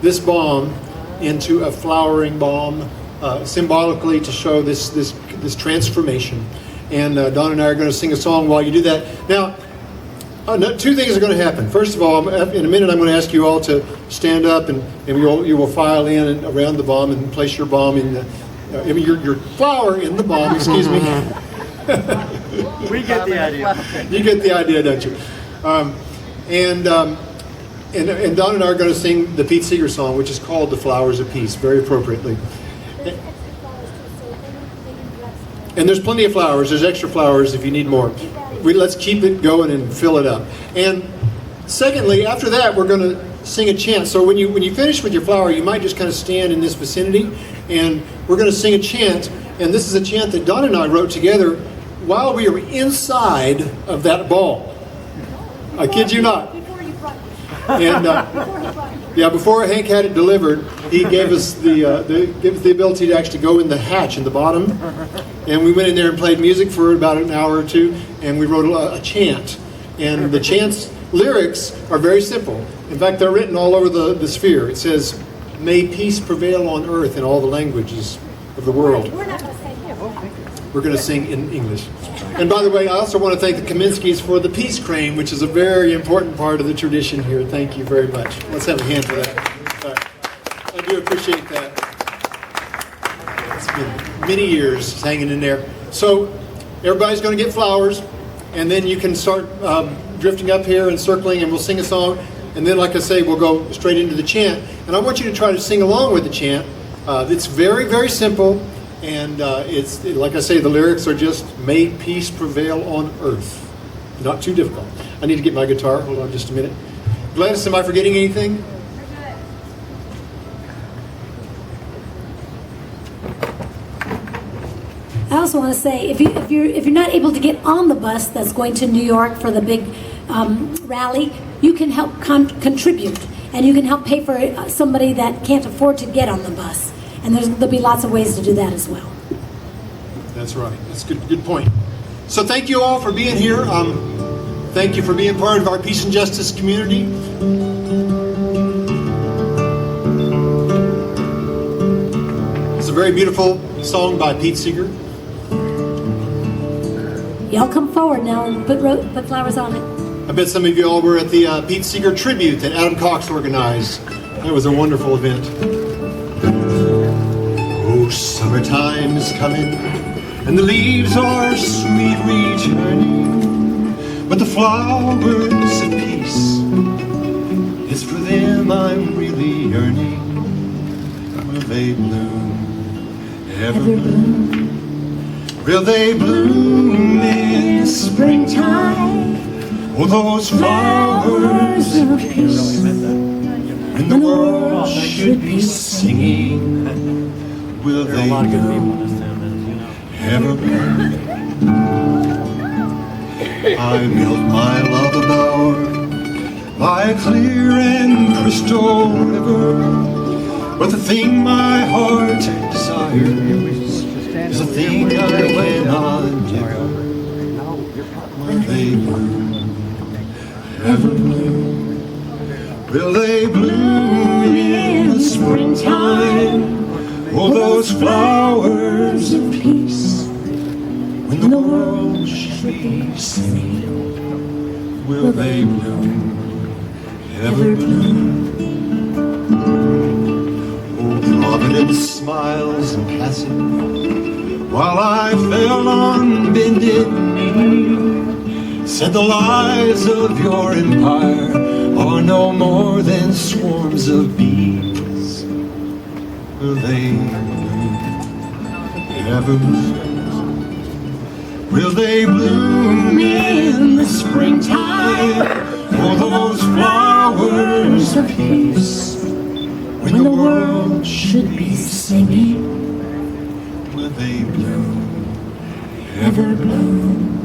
this bomb into a flowering bomb, symbolically to show this transformation. And Don and I are going to sing a song while you do that. Now, two things are going to happen. First of all, in a minute, I'm going to ask you all to stand up, and you will file in and around the bomb and place your bomb in your flower in the bomb. Excuse me. We get the idea. You get the idea, don't you? And Don and I are going to sing the Pete Seeger song, which is called "The Flowers of Peace," very appropriately. And there's plenty of flowers. There's extra flowers if you need more. Let's keep it going and fill it up. And secondly, after that, we're going to sing a chant. So when you finish with your flower, you might just kind of stand in this vicinity, and we're going to sing a chant. And this is a chant that Don and I wrote together while we were inside of that ball. I kid you not. And before Hank had it delivered, he gave us the ability to actually go in the hatch in the bottom, and we went in there and played music for about an hour or two, and we wrote a chant. And the chant's lyrics are very simple. In fact, they're written all over the sphere. It says, "May peace prevail on earth in all the languages of the world." We're going to sing in English. And by the way, I also want to thank the Kaminskis for the peace crane, which is a very important part of the tradition here. Thank you very much. Let's have a hand for that. I do appreciate that. It's been many years hanging in there. So everybody's going to get flowers, and then you can start drifting up here and circling, and we'll sing a song. And then, like I say, we'll go straight into the chant. And I want you to try to sing along with the chant. It's very, very simple. And it's like I say, the lyrics are just "May peace prevail on earth." Not too difficult. I need to get my guitar. Hold on just a minute. Gladys, am I forgetting anything? I also want to say, if you're not able to get on the bus that's going to New York for the big rally, you can help contribute, and you can help pay for somebody that can't afford to get on the bus. And there'll be lots of ways to do that as well. That's right. That's a good point. So thank you all for being here. Thank you for being part of our peace and justice community. It's a very beautiful song by Pete Seeger. Y'all come forward now and put flowers on it. I bet some of you all were at the Pete Seeger tribute that Adam Cox organized. That was a wonderful event. Oh, summertime is coming, and the leaves are sweet returning, but the flowers of peace, it's for them I'm really yearning. Will they bloom, ever bloom? Will they bloom in the springtime? Oh, those flowers of peace, when the world should be singing, will they bloom, ever bloom? I built my love a bower by a clear and crystal river, but the thing my heart desires is a thing I cannot give. Will they bloom, ever bloom? Will they bloom in the springtime? Oh, those flowers of peace, when the world should be singing, will they bloom, ever bloom. Oh, Providence smiles in passing, while I fell on bended knee, said the lies of your empire are no more than swarms of bees. Will they bloom, ever bloom? Will they bloom in the springtime? For those flowers of peace, when the world should be singing, will they bloom, ever bloom?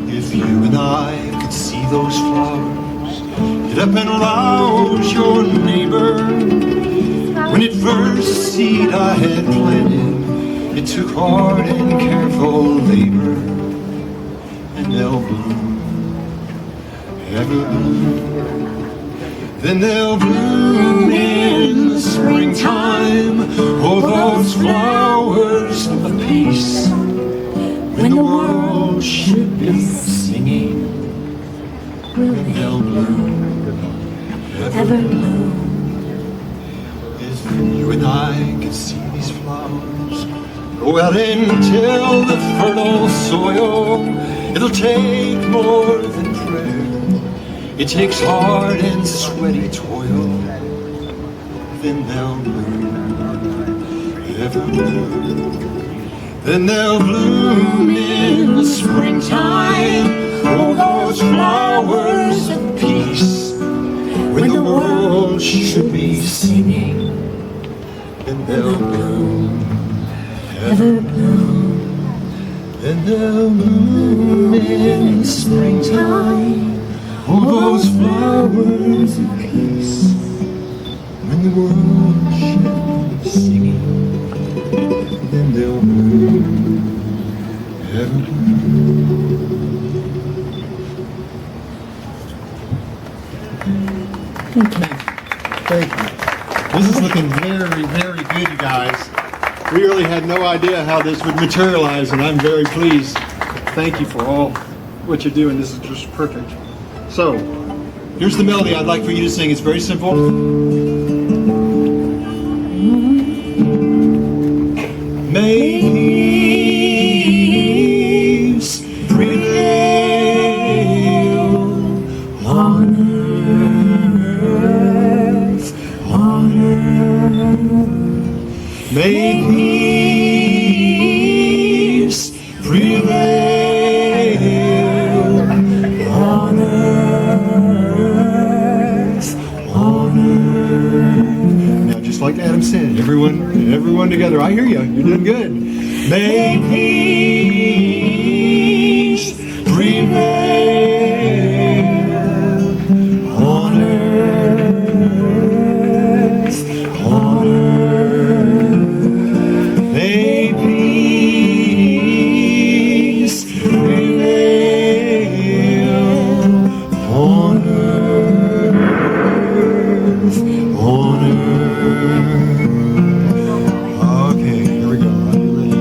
If you and I could see those flowers, get up and rouse your neighbor. When at first seed I had planted, it took hard and careful labor, and they'll bloom, ever bloom. Then they'll bloom in the springtime. Oh, those flowers of peace, when the world should be singing, and they'll bloom, ever bloom. If you and I could see these flowers, go out and till the fertile soil. It'll take more than prayer. It takes hard and sweaty toil. Then they'll bloom, ever bloom. Then they'll bloom in the springtime. Oh, those flowers of peace, when the world should be singing. Then they'll bloom, ever bloom. Then they'll bloom in the springtime. Oh, those flowers of peace, when the world should be singing. Then they'll bloom, ever bloom. Thank you. This is looking very, very good, you guys. We really had no idea how this would materialize, and I'm very pleased. Thank you for all what you're doing. This is just perfect. So, here's the melody I'd like for you to sing. It's very simple. May peace prevail on earth, on earth. May peace prevail on earth, on earth. Now, just like Adam said, everyone together. I hear you. You're doing good. May peace prevail on earth, on earth. May peace prevail on earth, on earth. Okay, here we go. Are you ready?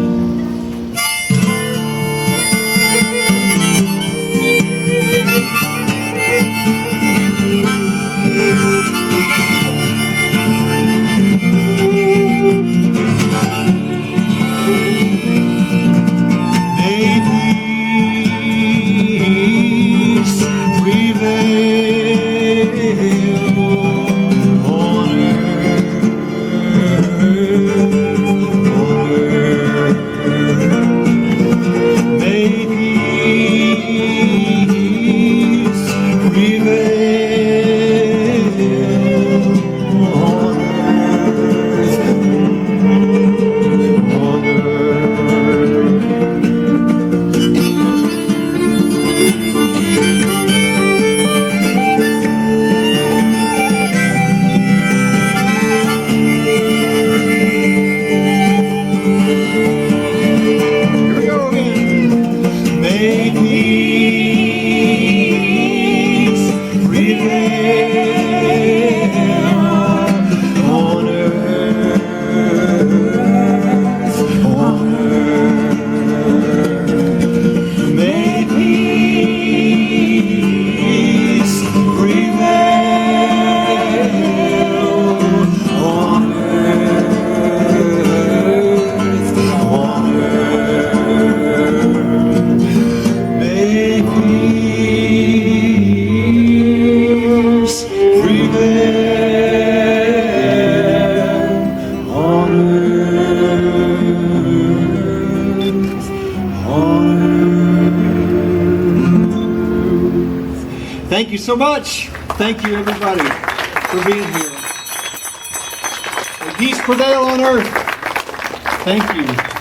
Thank you so much. Thank you, everybody, for being here. May peace prevail on earth. Thank you.